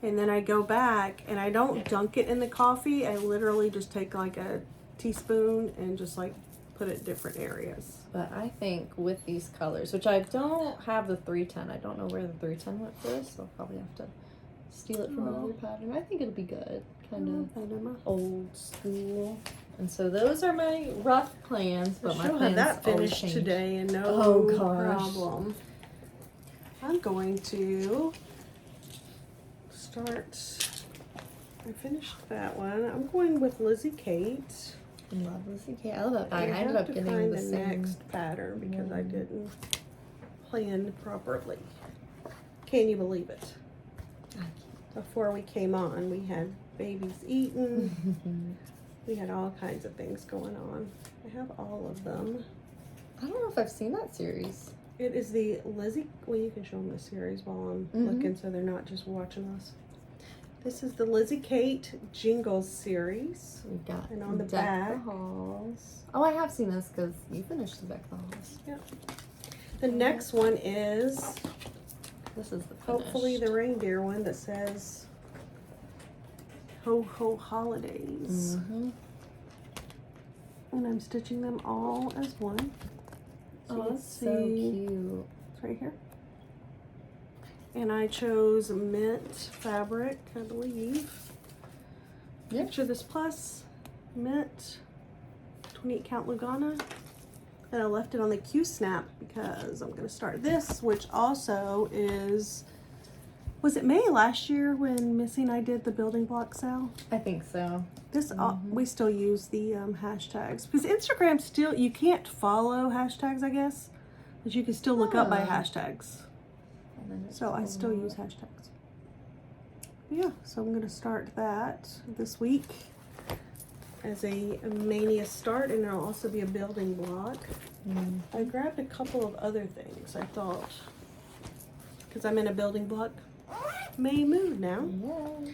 A: And then I go back and I don't dunk it in the coffee. I literally just take like a teaspoon and just like put it in different areas.
B: But I think with these colors, which I don't have the 310, I don't know where the 310 went for this, so I'll probably have to steal it from another pattern. I think it'll be good. Kind of old school. And so those are my rough plans, but my
A: She'll
B: plans
A: have that
B: always
A: finished
B: change.
A: today and no
B: Oh, gosh.
A: problem. I'm going to start. I finished that one. I'm going with Lizzie Kate.
B: Love Lizzie Kate. I love that bag. I
A: have
B: ended up
A: to
B: getting
A: find
B: the
A: the
B: same.
A: next pattern because I didn't plan properly. Can you believe it? Before we came on, we had babies eating. We had all kinds of things going on. I have all of them.
B: I don't know if I've seen that series.
A: It is the Lizzie. Well, you can show them the series while I'm looking, so they're not just watching us. This is the Lizzie Kate Jingles series.
B: We got
A: And on the
B: Deck
A: back.
B: the Halls. Oh, I have seen this because you finished the Deck the Halls.
A: Yep. The next one is
B: This is the
A: hopefully
B: finished.
A: the reindeer one that says Ho Ho Holidays.
B: Mm-hmm.
A: And I'm stitching them all as one. So
B: Oh,
A: let's
B: that's so cute.
A: It's right here. And I chose mint fabric, I believe.
B: Yep.
A: Picture this plus, mint, 28 count Lugana. And I left it on the Q-snap because I'm going to start this, which also is, was it May last year when Missy and I did the building block sale?
B: I think so.
A: This, we still use the hashtags. Because Instagram still, you can't follow hashtags, I guess. But you can still look up by hashtags.
B: And then it's
A: So I still use hashtags. Yeah, so I'm going to start that this week as a Mania start, and there'll also be a building block. I grabbed a couple of other things, I thought, because I'm in a building block May mood now.
B: Yeah.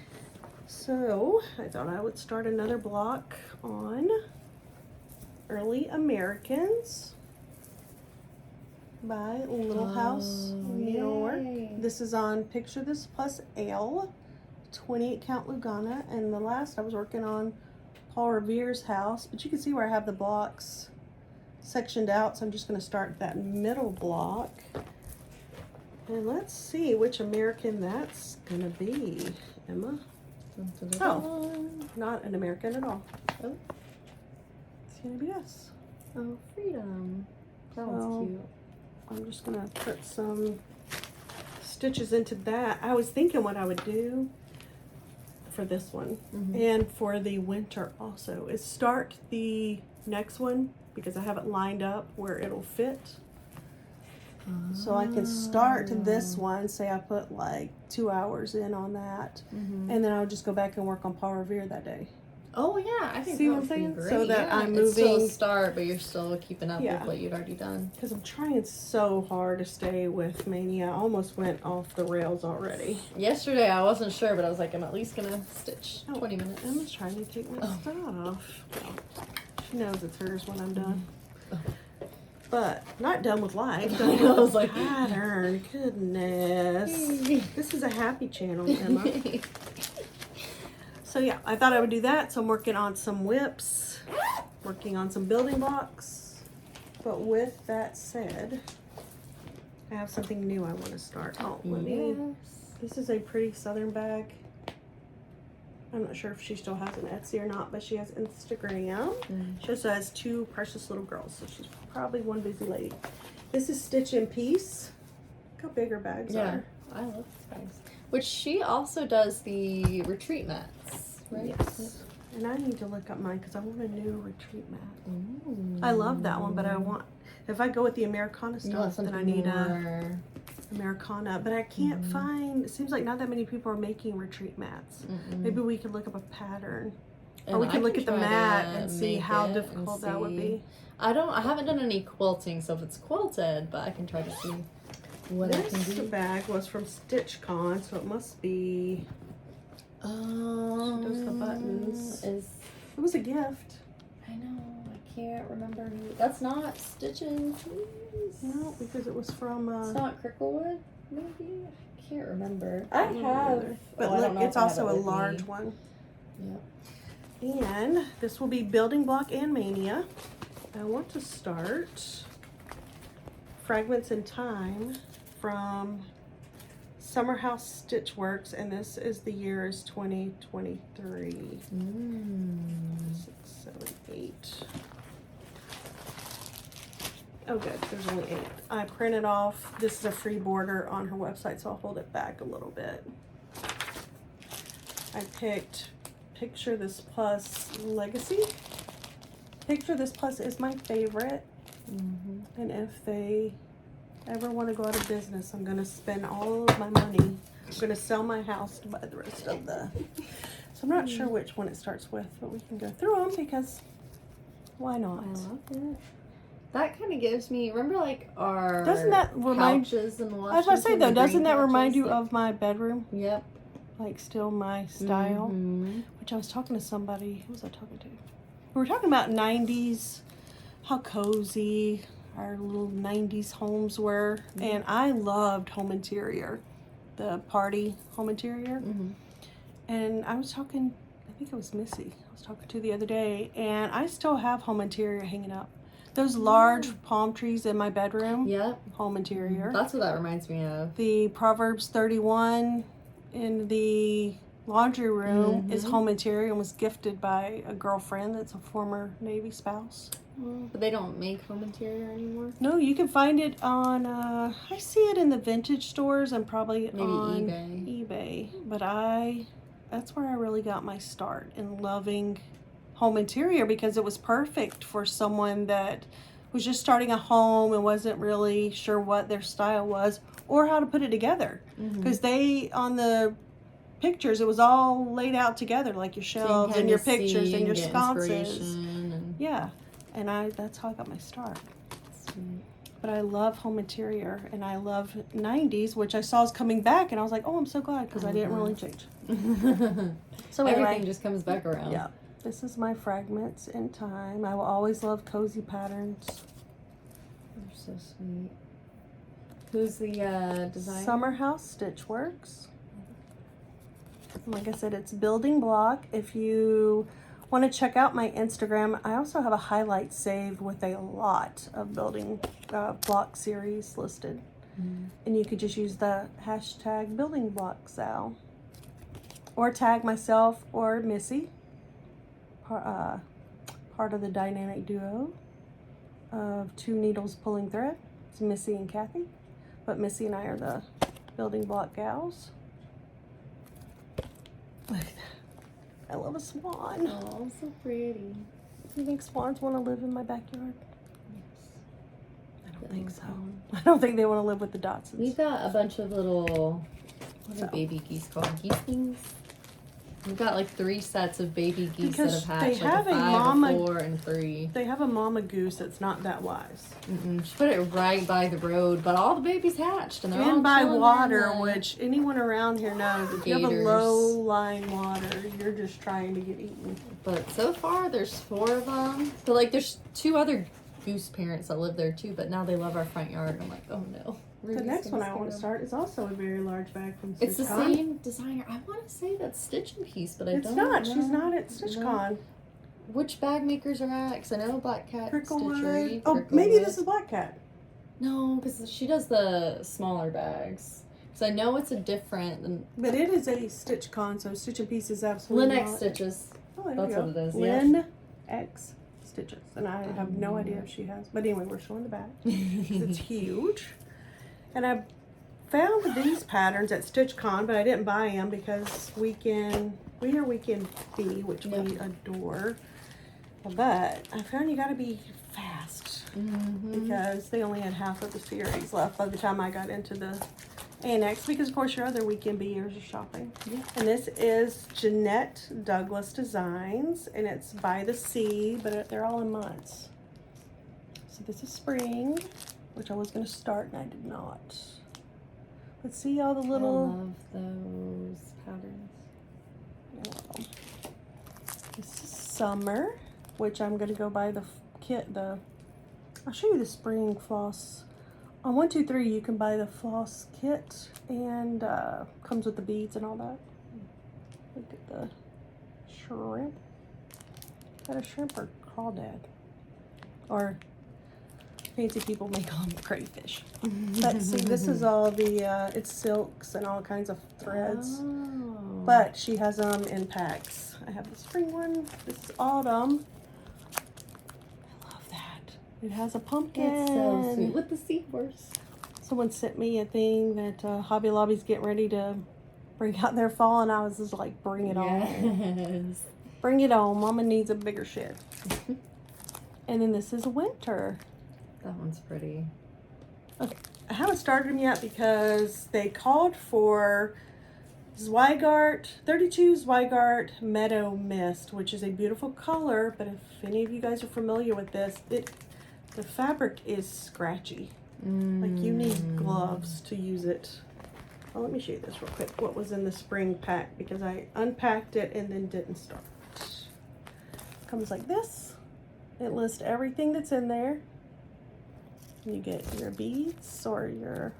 A: So I thought I would start another block on Early Americans by Little House Needlework.
B: Yay.
A: This is on Picture This Plus Ale, 28 count Lugana, and the last I was working on Paul Revere's house, but you can see where I have the blocks sectioned out, so I'm just going to start that middle block. And let's see which American that's going to be, Emma. Oh, not an American at all.
B: Oh.
A: It's going to be us.
B: Oh, freedom. That
A: So,
B: one's cute.
A: I'm just going to put some stitches into that. I was thinking what I would do for this one and for the winter also is start the next one because I have it lined up where it'll fit. So I can start this one, say I put like 2 hours in on that, and then I'll just go back and work on Paul Revere that day.
B: Oh yeah, I think
A: See
B: that
A: what I'm
B: would be
A: saying?
B: great.
A: So that I'm
B: It's still
A: moving-
B: a start, but you're still keeping up
A: Yeah.
B: with what you'd already done.
A: Because I'm trying so hard to stay with Mania. I almost went off the rails already.
B: Yesterday I wasn't sure, but I was like, I'm at least gonna stitch 20 minutes.
A: Emma's trying to take my stuff. Well, she knows it's hers when I'm done. But not done with life. Done
B: I
A: with
B: was
A: the
B: like-
A: pattern. Goodness. This is a happy channel, Emma. So yeah, I thought I would do that. So I'm working on some whips, working on some building blocks. But with that said, I have something new I want to start. Oh, let me. This is a pretty southern bag. I'm not sure if she still has an Etsy or not, but she has Instagram. She also has 2 precious little girls, so she's probably one busy lady. This is Stitch in Peace. Look how big her bags are.
B: I love these bags. Which she also does the retreat mats, right?
A: Yes. And I need to look up mine because I want a new retreat mat.
B: Ooh.
A: I love that one, but I want, if I go with the Americana
B: You want
A: stuff, then I
B: something
A: need a
B: more...
A: Americana. But I can't find, it seems like not that many people are making retreat mats. Maybe we could look up a pattern. Or we could look at the
B: try
A: mat
B: to
A: and see
B: make
A: how
B: it
A: difficult
B: and
A: that would
B: see.
A: be.
B: I haven't done any quilting, so if it's quilted, but I can try to see what I can
A: This
B: do.
A: bag was from StitchCon, so it must be, she does the buttons.
B: It
A: was a gift.
B: I know, I can't remember who. That's not Stitchin, please.
A: No, because it was from,
B: It's not Cricklewood, maybe? I can't remember.
A: I don't know either. But
B: I don't
A: look,
B: know
A: it's
B: if I have
A: also
B: it
A: a
B: with me.
A: large one.
B: Yep.
A: And this will be Building Block and Mania. I want to start Fragments in Time from Summer House Stitch Works, and this is the year is 2023. 6, 7, 8. Oh good, there's only 8. I printed off, this is a free border on her website, so I'll hold it back a little bit. I picked Picture This Plus Legacy. Picture This Plus is my favorite. And if they ever want to go out of business, I'm going to spend all of my money. I'm going to sell my house to buy the rest of the... So I'm not sure which one it starts with, but we can go through them because why not?
B: I love it. That kind of gives me, remember like our
A: Doesn't that remind
B: couches and
A: I was about to say though, doesn't that remind you
B: of?
A: of my bedroom?
B: Yep.
A: like still my style.
B: Mm-hmm.
A: Which I was talking to somebody, who was I talking to? We were talking about 90s, how cozy our little 90s homes were.
B: Mm-hmm.
A: And I loved home interior, the party home interior.
B: Mm-hmm.
A: And I was talking, I think it was Missy, I was talking to the other day, and I still have home interior hanging up. Those large palm trees in my bedroom,
B: Yep.
A: home interior.
B: That's what that reminds me of.
A: The Proverbs 31 in the laundry room is home interior and was gifted by a girlfriend that's a former Navy spouse.
B: But they don't make home interior anymore?
A: No, you can find it on, I see it in the vintage stores and probably
B: Maybe
A: on
B: eBay.
A: But that's where I really got my start in loving home interior, because it was perfect for someone that was just starting a home and wasn't really sure what their style was or how to put it together. Because on the pictures, it was all laid out together, like your shelves and your pictures and your sconces. Yeah, and that's how I got my start.
B: Sweet.
A: But I love home interior, and I love 90s, which I saw is coming back, and I was like, oh, I'm so glad, because I didn't really change. So anyway,
B: everything just comes back around.
A: Yeah, this is my Fragments in time. I will always love cozy patterns.
B: They're so sweet. Who's the designer?
A: Summer House Stitchworks. Like I said, it's building block. If you want to check out my Instagram, I also have a highlight saved with a lot of building block series listed. And you could just use the hashtag building block Sal, or tag myself or Missy, part of the dynamic duo of two needles pulling thread. It's Missy and Kathy, but Missy and I are the building block gals. Look at that. I love a swan.
B: Oh, so pretty.
A: Do you think swans want to live in my backyard?
B: Yes.
A: I don't think so. I don't think they want to live with the Dotsons.
B: We've got a bunch of little, what are baby geese called? Geeslings? We've got like 3 sets of baby geese
A: Because
B: that have hatched.
A: they
B: Like
A: have
B: a
A: a
B: 5,
A: mama-
B: a 4, and 3.
A: They have a mama goose that's not that wise.
B: She put it right by the road, but all the babies hatched and they're all
A: And by
B: chilling
A: water,
B: in the
A: which anyone around here knows, if you have a
B: gators.
A: low-lying water, you're just trying to get eaten.
B: But so far, there's 4 of them. But like, there's 2 other goose parents that live there too. But now they love our front yard. I'm like, oh no.
A: The next one I want to start is also a very large bag from StitchCon.
B: It's the same designer. I want to say that's Stitchin piece, but I don't know.
A: It's not. She's not at StitchCon.
B: Which bag makers are at? Because I know Black Cat
A: Cricklewood.
B: Stitchery.
A: Oh, maybe this is Black Cat.
B: No, because she does the smaller bags. So I know it's a different.
A: But it is a StitchCon, so Stitchin Piece is absolutely
B: Lynx
A: not.
B: Stitches.
A: Oh, there
B: That's
A: you go.
B: what it is.
A: Lynn X Stitches. And I have no idea if she has. But anyway, we're showing the back. It's huge. And I found these patterns at StitchCon, but I didn't buy them because we are Weekend B, which we adore. But I found you got to be fast because they only had half of the series left by the time I got into the annex, because of course your other Weekend B'ers are shopping.
B: Yeah.
A: And this is Janette Douglas Designs, and it's by the sea, but they're all in months. So this is spring, which I was going to start and I did not. But see all the little...
B: I love those patterns.
A: This is summer, which I'm going to go buy the kit. I'll show you the spring floss. On 123, you can buy the floss kit, and comes with the beads and all that. Look at the shrimp. Is that a shrimp or crawdad? Or fancy people may call them crayfish. But see, this is all the, it's silks and all kinds of threads.
B: Oh.
A: But she has them in packs. I have the spring one. This is autumn. I love that. It has a pumpkin.
B: It's so sweet. With the seahorse.
A: Someone sent me a thing that Hobby Lobby's getting ready to bring out their fall, and I was just like, bring it on.
B: Yes.
A: Bring it on. Mama needs a bigger shed. And then this is winter.
B: That one's pretty.
A: Okay. I haven't started them yet because they called for Zweigart, 32 Zweigart Meadow Mist, which is a beautiful color, but if any of you guys are familiar with this, the fabric is scratchy. Like you need gloves to use it. Oh, let me show you this real quick. What was in the spring pack, because I unpacked it and then didn't start. Comes like this. It lists everything that's in there. You get your beads or your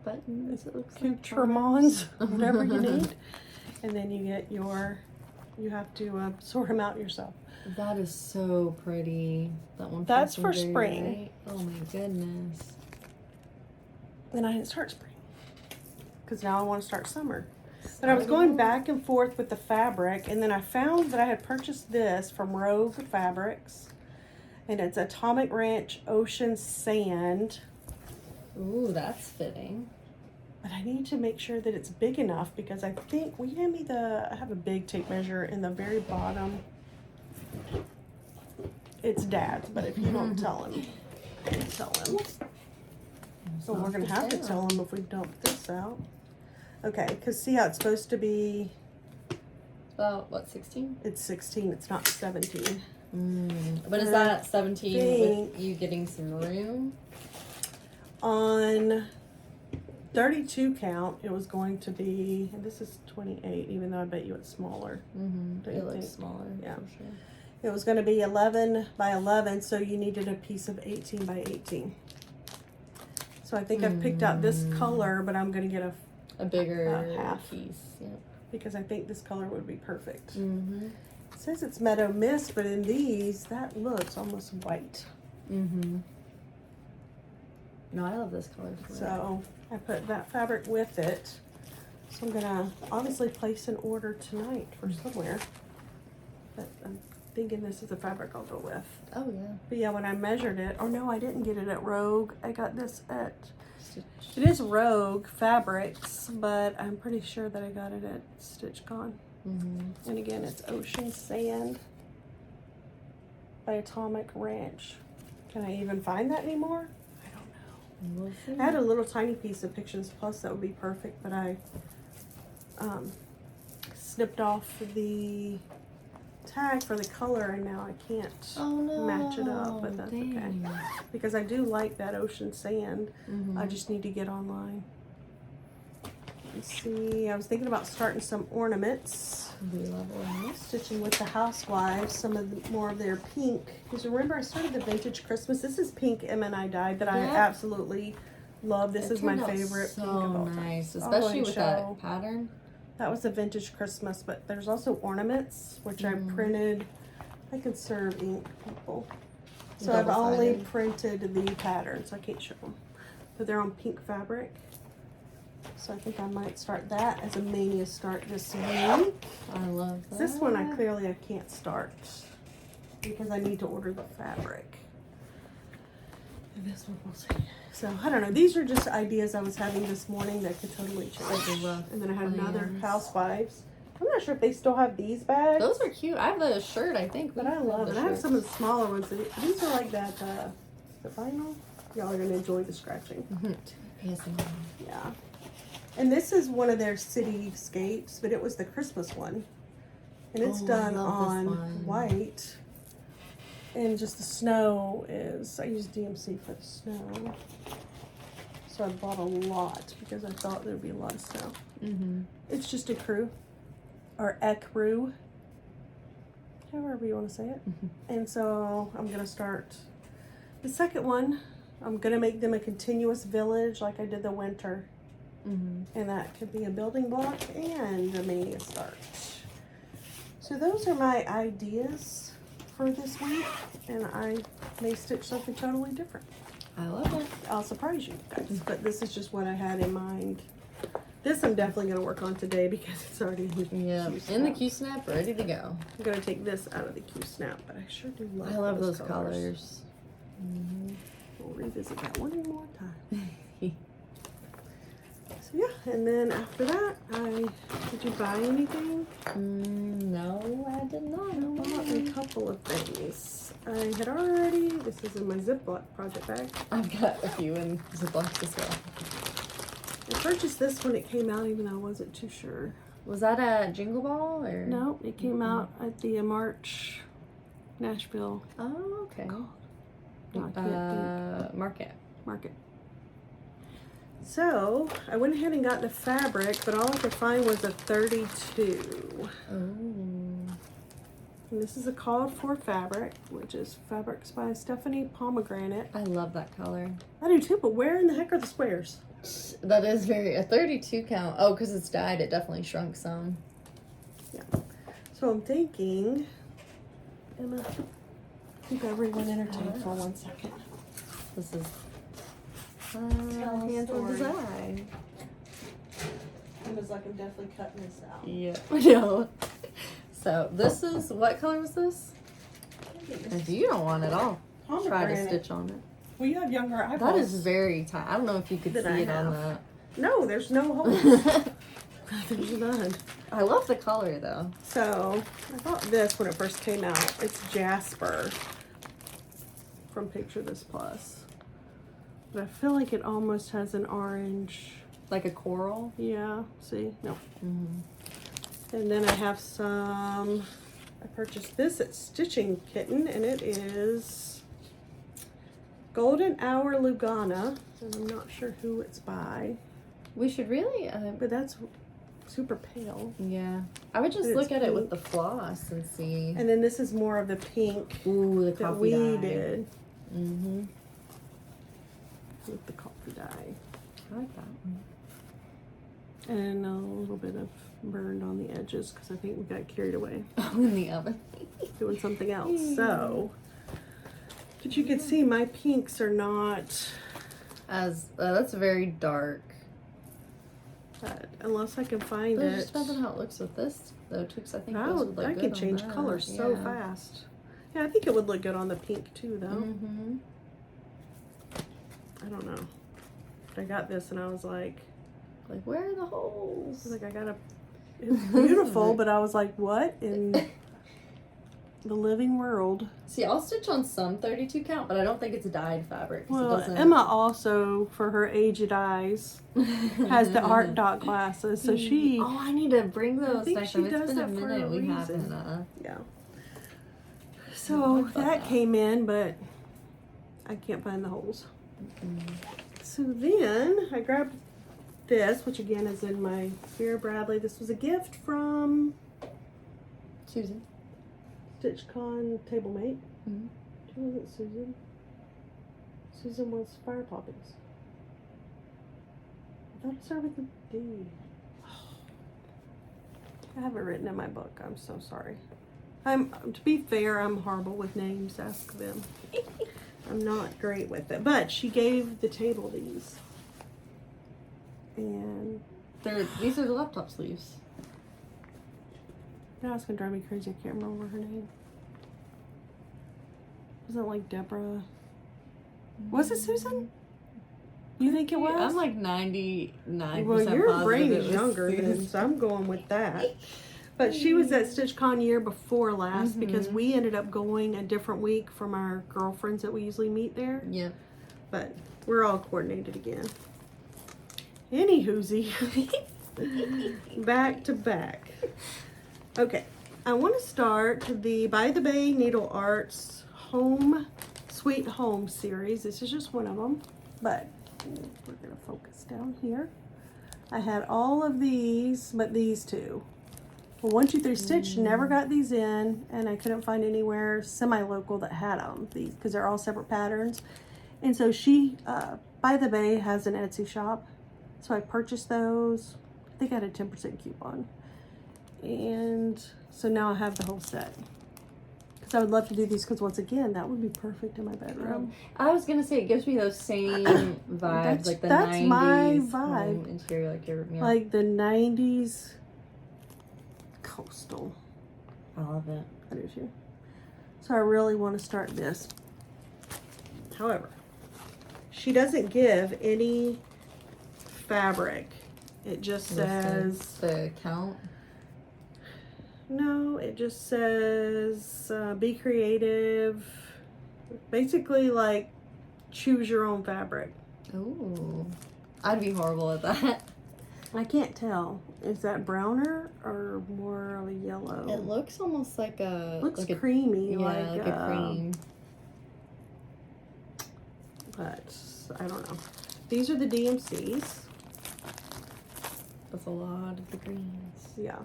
B: buttons, it looks
A: accoutrements, whatever you need. And then you get your, you have to sort them out yourself.
B: That is so pretty. That one.
A: That's for spring.
B: Right? Oh my goodness.
A: Then I didn't start spring because now I want to start summer. But I was going back and forth with the fabric, and then I found that I had purchased this from Rogue Fabrics, and it's Atomic Ranch Ocean Sand.
B: Ooh, that's fitting.
A: But I need to make sure that it's big enough, because I think, will you hand me I have a big tape measure in the very bottom. It's Dad's, but if you don't tell him, tell him. So we're going to have to tell him if we dump this out. Okay, because see how it's supposed to be?
B: About, what, 16?
A: It's 16, it's not 17.
B: But is that 17 with you getting some room?
A: On 32 count, it was going to be, and this is 28, even though I bet you it's smaller.
B: It looks smaller,
A: yeah.
B: for sure.
A: It was going to be 11 by 11, so you needed a piece of 18 by 18. So I think I've picked out this color, but I'm going to get
B: a bigger
A: half
B: piece. Yep.
A: Because I think this color would be perfect.
B: It
A: It says it's Meadow Mist, but in these, that looks almost white.
B: No, I love this color.
A: So I put that fabric with it. So I'm gonna obviously place an order tonight for somewhere. But I'm thinking this is the fabric I'll go with.
B: Oh yeah.
A: But yeah, when I measured it, oh no, I didn't get it at Rogue. I got this at It is Rogue Fabrics, but I'm pretty sure that I got it at StitchCon. And again, it's Ocean Sand by Atomic Ranch. Can I even find that anymore? I don't know.
B: We'll see.
A: I had a little tiny piece of Pictures Plus that would be perfect, but I snipped off the tag for the color, and now I can't match it up, but that's okay. Because I do like that Ocean Sand. I just need to get online. Let's see, I was thinking about starting some ornaments.
B: We love ornaments.
A: Stitching with the Housewives, some of more of their pink. Because remember, I started the Vintage Christmas. This is pink M&I dyed that I absolutely love. This is my favorite pink of all time.
B: Nice, especially with that pattern.
A: That was a Vintage Christmas, but there's also ornaments, which I printed. I can serve ink, people. So I've only printed the patterns. I can't show them. But they're on pink fabric. So I think I might start that as a Mania start this week.
B: I love that.
A: This one I can't start because I need to order the fabric. And this one we'll see. So I don't know. These are just ideas I was having this morning that could totally change. And then I had another Housewives. I'm not sure if they still have these bags.
B: Those are cute. I have the shirt, I think.
A: But I love it. I have some of the smaller ones. These are like that, the vinyl. Y'all are going to enjoy the scratching. Yeah. And this is one of their cityscapes, but it was the Christmas one. And it's done on white. And just the snow is, I use DMC for the snow. So I bought a lot because I thought there'd be a lot of snow. It's just a crew, or ecru, however you want to say it. And so I'm going to start the second one. I'm going to make them a continuous village like I did the winter. And that could be a building block and a Mania start. So those are my ideas for this week, and I may stitch something totally different.
B: I love it.
A: I'll surprise you guys, but this is just what I had in mind. This I'm definitely going to work on today because it's already
B: in the Q-snap, ready to go.
A: I'm going to take this out of the Q-snap, but I sure do love
B: I love those colors.
A: We'll revisit that one more time. So yeah, and then after that, did you buy anything?
B: No, I did not.
A: I bought a couple of things. I had already, this is in my Ziploc project bag.
B: I've got a few in Ziplocs as well.
A: I purchased this when it came out, even though I wasn't too sure.
B: Was that a Jingle Ball or?
A: No, it came out at the March Nashville.
B: Oh, okay.
A: No, I can't think.
B: Market.
A: So I went ahead and got the fabric, but all I could find was a 32.
B: Oh.
A: And this is a called for fabric, which is Fabrics by Stephanie Pomegranate.
B: I love that color.
A: I do too, but where in the heck are the squares?
B: That is a 32 count. Oh, because it's dyed, it definitely shrunk some.
A: Yeah. So I'm thinking, Emma, keep everyone entertained for 1 second.
B: This is
A: Handful
B: story.
A: design. Emma's like, I'm definitely cutting this out.
B: Yeah, I know. So this is, what color was this? If you don't want it, I'll try to stitch on it.
A: Well, you have younger eyeballs.
B: That is very tight. I don't know if you could see it on that.
A: No, there's no holes. There's none.
B: I love the color though.
A: So I thought this when it first came out. It's Jasper from Picture This Plus. But I feel like it almost has an orange.
B: Like a coral?
A: Yeah, see? No.
B: Mm-hmm.
A: And then I have some, I purchased this at Stitching Kitten, and it is Golden Hour Lugana, and I'm not sure who it's by.
B: We should really,
A: But that's super pale.
B: yeah. I would just
A: And
B: look
A: it's
B: at it with
A: pink.
B: the floss and see.
A: And then this is more of the pink
B: Ooh, the
A: that
B: coffee
A: we
B: dye.
A: did
B: Mm-hmm.
A: with the coffee dye.
B: I like that one.
A: And a little bit of burned on the edges because I think we got carried away
B: Oh, in the oven.
A: doing something else. So, but you can see my pinks are not,
B: As that's very dark.
A: unless I can find
B: But it
A: it.
B: just depends on how it looks with this though too, because I think those would look
A: I
B: good
A: can
B: on
A: change
B: that.
A: colors so
B: Yeah.
A: fast. Yeah, I think it would look good on the pink too, though.
B: Mm-hmm.
A: I don't know. But I got this and I was like,
B: Where are the holes?
A: I got a. It's beautiful, but I was like, what in the living world?
B: See, I'll stitch on some 32 count, but I don't think it's dyed fabric. 'Cause
A: Well,
B: it doesn't...
A: Emma also, for her aged eyes, has the art dot glasses, so she.
B: Oh, I need to bring those
A: think
B: next
A: she
B: time. It's
A: does
B: been a
A: that for
B: minute.
A: a
B: We
A: reason.
B: haven't.
A: Yeah.
B: I
A: So
B: like
A: that
B: that.
A: came in, but I can't find the holes.
B: Mm.
A: So then I grabbed this, which again is in my Vera Bradley. This was a gift from
B: Susan.
A: StitchCon TableMate.
B: Mhm.
A: Who was it, Susan? Susan was Fire Poppins. I thought it started with a D. I have it written in my book. I'm so sorry. To be fair, I'm horrible with names. Ask them. I'm not great with it. But she gave the table these. And
B: These are the laptop sleeves.
A: now it's gonna drive me crazy. I can't remember her name. Was it like Deborah? Was it Susan? You think it was?
B: I'm like 99%.
A: Well, your
B: positive
A: brain
B: it
A: is
B: was
A: younger than,
B: Susan.
A: so I'm going with that. But she was at StitchCon year before last because
B: Mhm.
A: we ended up going a different week from our girlfriends that we usually meet there.
B: Yep.
A: But we're all coordinated again. Anywhoosie, back to back. Okay, I want to start the By the Bay Needlearts Home Sweet Home series. This is just one of them, but we're gonna focus down here. I had all of these, but these two. Well, 1, 2, 3 Stitch never got these in, and I couldn't find anywhere semi-local that had them. These because they're all separate patterns, and so she, By the Bay, has an Etsy shop, so I purchased those. I think I had a 10% coupon, and so now I have the whole set. Because I would love to do these, because once again, that would be perfect in my bedroom.
B: I was gonna say it gives me those same vibes,
A: That's-
B: like the
A: that's
B: 90s
A: my
B: home
A: vibe.
B: interior, like your
A: Like the 90s coastal.
B: I love it.
A: I do too. So I really want to start this. However, she doesn't give any fabric. It just says,
B: the count.
A: no, it just says be creative. Basically like choose your own fabric.
B: Ooh, I'd be horrible at that.
A: I can't tell. Is that browner or more of a yellow?
B: It looks almost like a
A: looks
B: like a,
A: creamy,
B: yeah, like a cream.
A: but I don't know. These are the DMCs.
B: That's a lot of the greens.
A: Yeah.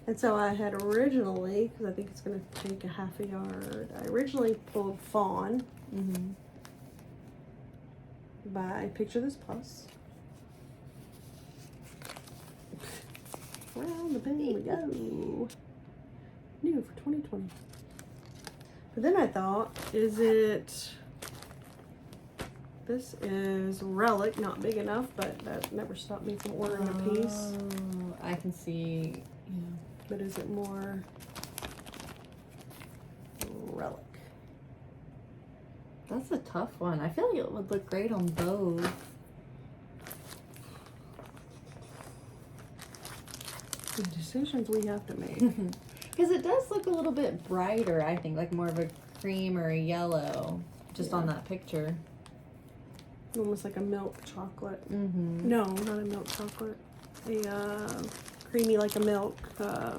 A: And so I had originally, because I think it's going to take a half a yard, I originally pulled Fawn by Picture This Plus. Round the bend we go. New for 2020. But then I thought, this is Relic, not big enough, but that never stopped me from ordering a piece.
B: I can see, yeah.
A: But is it more Relic?
B: That's a tough one. I feel like it would look great on both.
A: The decisions we have to make.
B: Because it does look a little bit brighter, I think, like more of a cream or a yellow, just on that picture.
A: Almost like a milk chocolate.
B: Mm-hmm.
A: No, not a milk chocolate. A creamy like a milk. I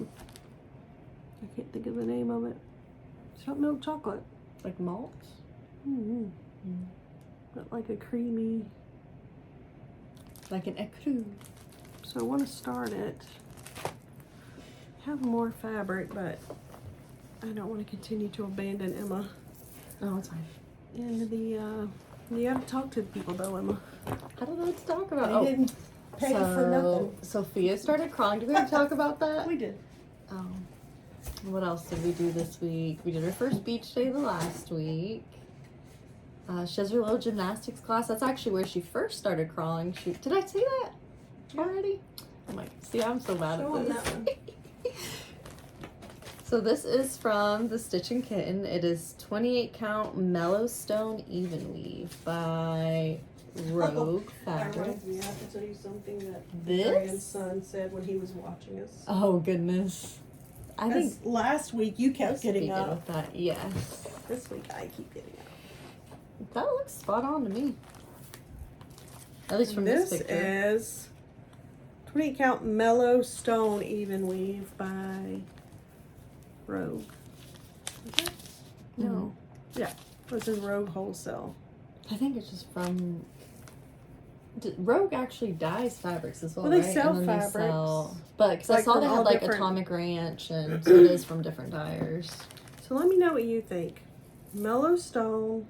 A: can't think of the name of it. It's not milk chocolate.
B: Like malt?
A: Mm-hmm. But like a creamy.
B: Like an ecru.
A: So I want to start it. Have more fabric, but I don't want to continue to abandon Emma.
B: Oh, it's fine.
A: And you have to talk to the people though, Emma.
B: I don't know what to talk about.
A: They didn't pay for nothing.
B: Sophia started crawling. Did we have to talk about that?
A: We did.
B: Oh. What else did we do this week? We did her first beach day the last week. She has her little gymnastics class. That's actually where she first started crawling. Did I say that already? I'm like, see, I'm so bad at this.
A: That one.
B: So this is from the Stitchin Kitten. It is 28 count Mellow Stone Even Weave by Rogue
A: That
B: Fabric.
A: reminds me, I have to tell you something that
B: This?
A: my grandson said when he was watching us.
B: Oh goodness. I think
A: last week you kept getting
B: speaking
A: up.
B: with that, yes.
A: This week I keep getting up.
B: That looks spot on to me. At least from this picture.
A: This is 28 count Mellow Stone Even Weave by Rogue. Okay. No. Yeah. This is Rogue Wholesale.
B: I think it's just from Rogue actually dyes fabrics as well,
A: Well, they
B: right?
A: sell
B: And then
A: fabrics.
B: They sell, but because I
A: Like
B: saw
A: from
B: they had
A: all
B: like
A: different-
B: Atomic Ranch, and so it is from different dyers.
A: So let me know what you think. Mellow Stone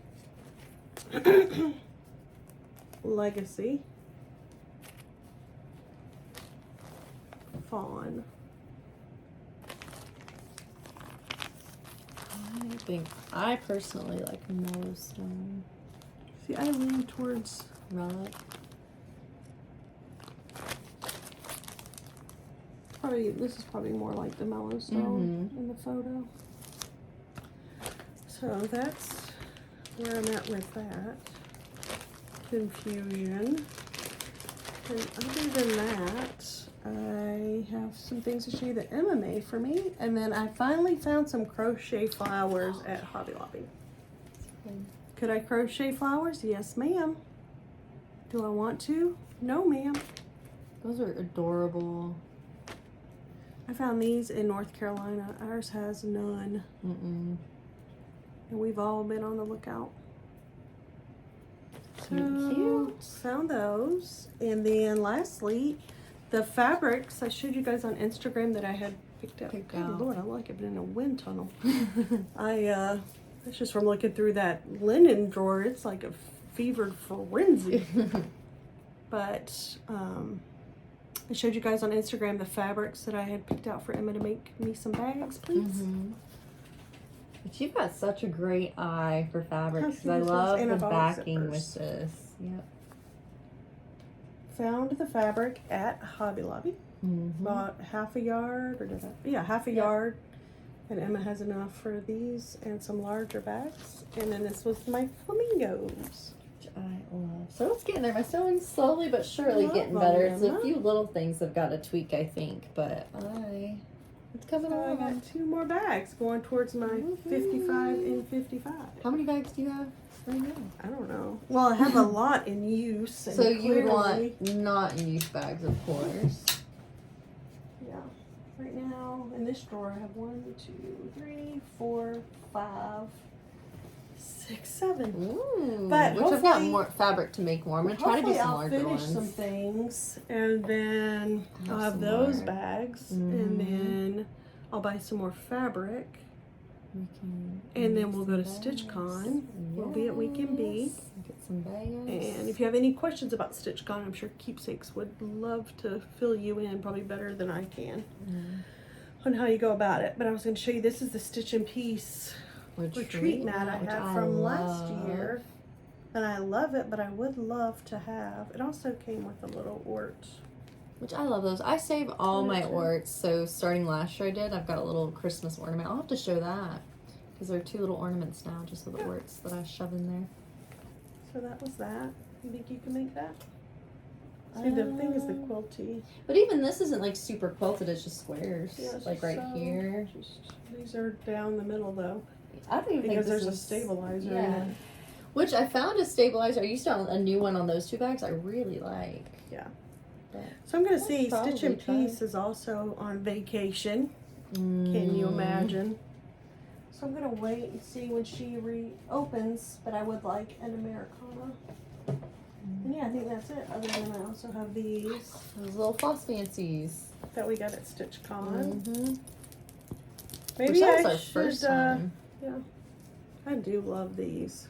A: Legacy Fawn.
B: I personally like Mellow Stone.
A: See, I lean towards
B: Relic.
A: this is probably more like the Mellow Stone in the photo. So that's where I'm at with that. Confusion. And other than that, I have some things to show you that Emma made for me. And then I finally found some crochet flowers at Hobby Lobby. Could I crochet flowers? Yes, ma'am. Do I want to? No, ma'am.
B: Those are adorable.
A: I found these in North Carolina. Ours has none. And we've all been on the lookout. So,
B: Cute.
A: found those. And then lastly, the fabrics I showed you guys on Instagram that I had picked up.
B: Picked
A: Good
B: out.
A: Lord, I like it, but in a wind tunnel. That's just from looking through that linen drawer. It's like a fevered frenzy. But I showed you guys on Instagram the fabrics that I had picked out for Emma to make me some bags, please.
B: But you've got such a great eye for fabrics.
A: How
B: I
A: cute is
B: love
A: this? And
B: the
A: a box at
B: backing with
A: first.
B: this. Yep.
A: Found the fabric at Hobby Lobby. Bought half a yard, or did I? Yeah, half a yard. And Emma has enough for these and some larger bags. And then this was my flamingos.
B: Which I love. So it's getting there. My sewing's slowly but surely
A: Love
B: getting
A: them,
B: better. It's a
A: Emma.
B: few little things I've got to tweak, I think. But it's coming
A: So I
B: along.
A: got 2 more bags going towards my 55 and 55.
B: How many bags do you have right now?
A: I don't know. Well, I have a lot in use. And
B: So you
A: clearly,
B: want not in use bags, of course.
A: Yeah. Right now, in this drawer, I have 1, 2, 3, 4, 5. 6, 7.
B: Ooh,
A: But
B: which I've got
A: hopefully-
B: more fabric to make more. I'm gonna try to do some
A: I'll
B: larger
A: finish
B: ones.
A: some things, and then I'll have
B: some
A: those
B: more.
A: bags,
B: Mhm.
A: and then I'll buy some more fabric,
B: We can
A: and then
B: make
A: we'll go to
B: some
A: StitchCon.
B: bags.
A: We'll be at Weekend B.
B: Yes. Get some bags.
A: And if you have any questions about StitchCon, I'm sure Keepsakes would love to fill you in, probably better than I can, on how you go about it. But I was going to show you, this is the Stitch in Peace retreat mat I
B: which
A: had from last year. And I love it, but I would love to have, it also came with a little ort.
B: Which I love those. I save all
A: Me
B: my
A: too.
B: orts. So starting last year I did. I've got a little Christmas ornament. I'll have to show that. Because there are 2 little ornaments now just with the orts that I shove in there.
A: So that was that. You think you can make that? See, the thing is the quilty.
B: But even this isn't like super quilted. It's just squares.
A: Yeah, it's
B: like right
A: so-
B: here.
A: These are down the middle though.
B: I don't even
A: Because
B: think this
A: there's a
B: is-
A: stabilizer in
B: yeah.
A: it.
B: Which I found a stabilizer. I used to have a new one on those 2 bags. I really like.
A: Yeah.
B: But
A: So I'm gonna
B: I'll
A: see, Stitch in
B: probably
A: Peace is also on vacation. Can you imagine? So I'm gonna wait and see when she reopens, but I would like an Americana. And yeah, I think that's it. Other than I also have these
B: Those little floss fancies.
A: that we got at StitchCon.
B: Mm-hmm.
A: Maybe
B: Which that was
A: I
B: our
A: should.
B: first time.
A: I do love these.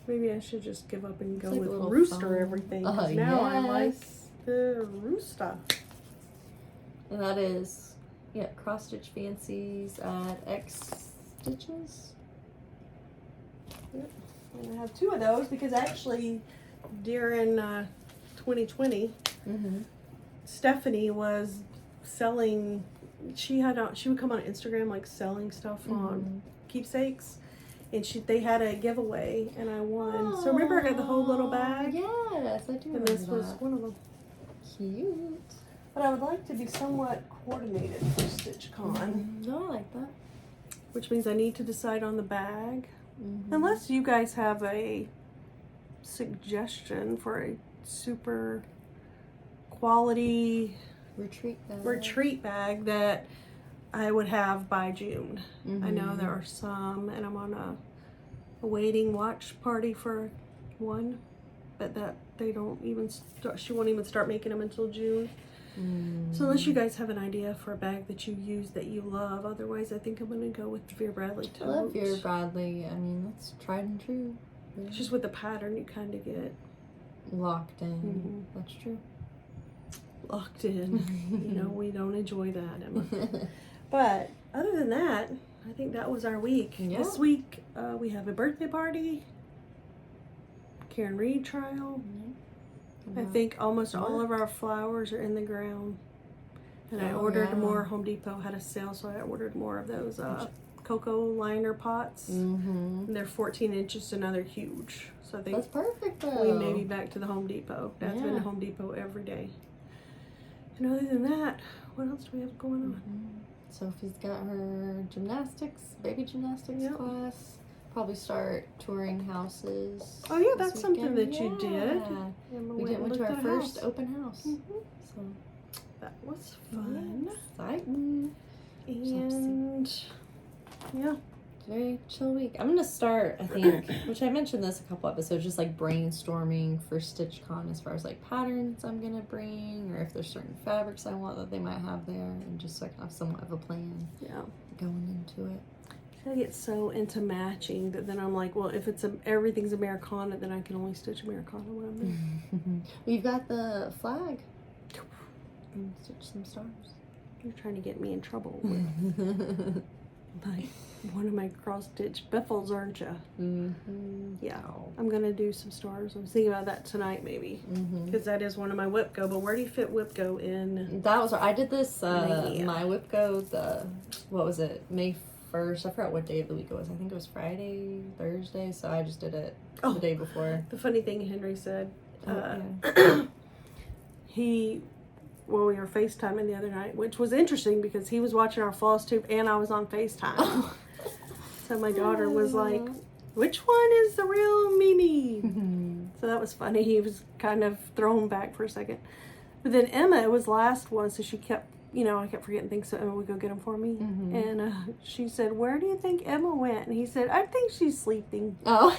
A: Maybe I should just give up and go
B: like a
A: with
B: little
A: Rooster
B: foam.
A: everything. 'Cause now I like
B: Yes.
A: the Rooster.
B: And that is, yeah, cross stitch fancies at X Stitches.
A: And I have 2 of those because actually during 2020,
B: Mm-hmm.
A: Stephanie was selling. She would come on Instagram like selling stuff on Keepsakes, and they had a giveaway and I won. So remember I got the whole little bag,
B: Yes, I do
A: and
B: remember
A: this was
B: that.
A: one of them.
B: Cute.
A: But I would like to be somewhat coordinated for StitchCon,
B: No, I like that.
A: which means I need to decide on the bag.
B: Mm-hmm.
A: Unless you guys have a suggestion for a super quality retreat bag that I would have by June. I know there are some, and I'm on a waiting watch party for one, but that they don't even start, she won't even start making them until June. So unless you guys have an idea for a bag that you use that you love, otherwise I think I'm gonna go with Vera Bradley
B: I love
A: tote.
B: Vera Bradley. I mean, that's tried and true.
A: It's just with the pattern you kind of get
B: Locked in. That's true.
A: locked in. You know, we don't enjoy that, Emma. But other than that, I think that was our week.
B: Yeah.
A: This week we have a birthday party, Karen Reed trial. I think almost all of our flowers are in the ground. And I ordered more. Home Depot had a sale, so I ordered more of those cocoa liner pots. And they're 14 inches and they're huge. So I think
B: That's perfect though.
A: we may be back to the Home Depot. Dad's been to Home Depot every day. And other than that, what else do we have going on?
B: Sophie's got her baby gymnastics
A: Yep.
B: class. Probably start touring houses.
A: Oh yeah,
B: this
A: that's something
B: weekend.
A: that you did.
B: Yeah.
A: Emma
B: We
A: went and
B: went to
A: looked
B: our
A: at a
B: first
A: house.
B: open house. So
A: That was fun.
B: exciting.
A: And yeah,
B: Very chill week. I'm gonna start, I think, which I mentioned this a couple episodes, just like brainstorming for StitchCon as far as like patterns I'm gonna bring, or if there's certain fabrics I want that they might have there, and just so I can have somewhat of a plan
A: yeah.
B: going into it.
A: I get so into matching that then I'm like, well, if it's everything's Americana, then I can only stitch Americana when I'm there.
B: We've got the flag. And stitch some stars.
A: You're trying to get me in trouble with like one of my cross stitch biffles, aren't you? Yeah, I'm gonna do some stars. I was thinking about that tonight maybe, because that is one of my WIPGO. But where do you fit WIPGO in?
B: That was I did this
A: Mania.
B: my WIPGO what was it, May 1st. I forgot what day of the week it was. I think it was Friday, Thursday. So I just did it the day before.
A: The funny thing Henry said,
B: Yeah.
A: we were FaceTiming the other night, which was interesting because he was watching our FlossTube and I was on FaceTime. So my daughter was like, which one is the real Mimi? So that was funny. He was kind of thrown back for a second. But then Emma, it was last one, so she kept I kept forgetting things, so Emma would go get them for me.
B: Mm-hmm.
A: And she said, "Where do you think Emma went?" And he said, "I think she's sleeping."
B: Oh.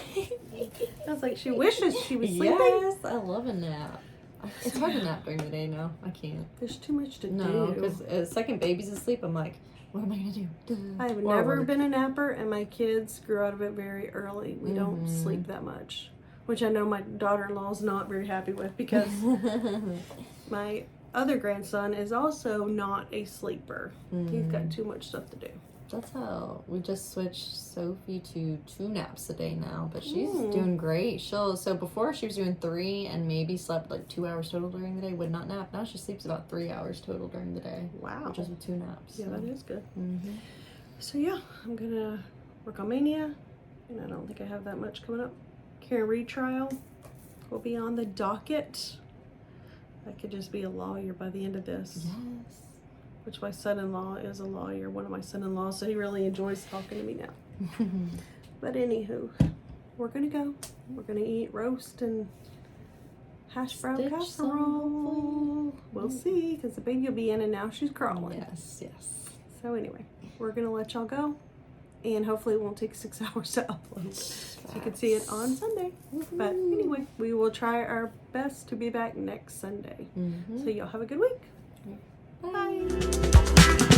A: I was like, she wishes she was sleeping.
B: Yes, I love a nap. It's hard to nap during the day now. I can't.
A: There's too much to do.
B: No, because the second baby's asleep, I'm like, what am I going to do?
A: I have never been a napper, and my kids grew out of it very early. We don't sleep that much, which I know my daughter-in-law is not very happy with, because my other grandson is also not a sleeper. He's got too much stuff to do.
B: That's how we just switched Sophie to 2 naps a day now, but she's doing great. So before she was doing 3 and maybe slept like 2 hours total during the day, would not nap. Now she sleeps about 3 hours total during the day.
A: Wow.
B: Just with 2 naps.
A: Yeah,
B: so.
A: that is good.
B: Mm-hmm.
A: So yeah, I'm gonna work on Mania, and I don't think I have that much coming up. Karen Reed trial will be on the docket. I could just be a lawyer by the end of this.
B: Yes.
A: Which my son-in-law is a lawyer, one of my son-in-laws, so he really enjoys talking to me now. But anywho, we're gonna go. We're gonna eat roast and hash brown
B: Stitch
A: casserole. We'll see, because the baby will be in and now she's crawling.
B: Yes, yes.
A: So anyway, we're gonna let y'all go, and hopefully it won't take 6 hours to upload. So you can see it on Sunday. But anyway, we will try our best to be back next Sunday. So y'all have a good week.
B: Bye.
A: Bye.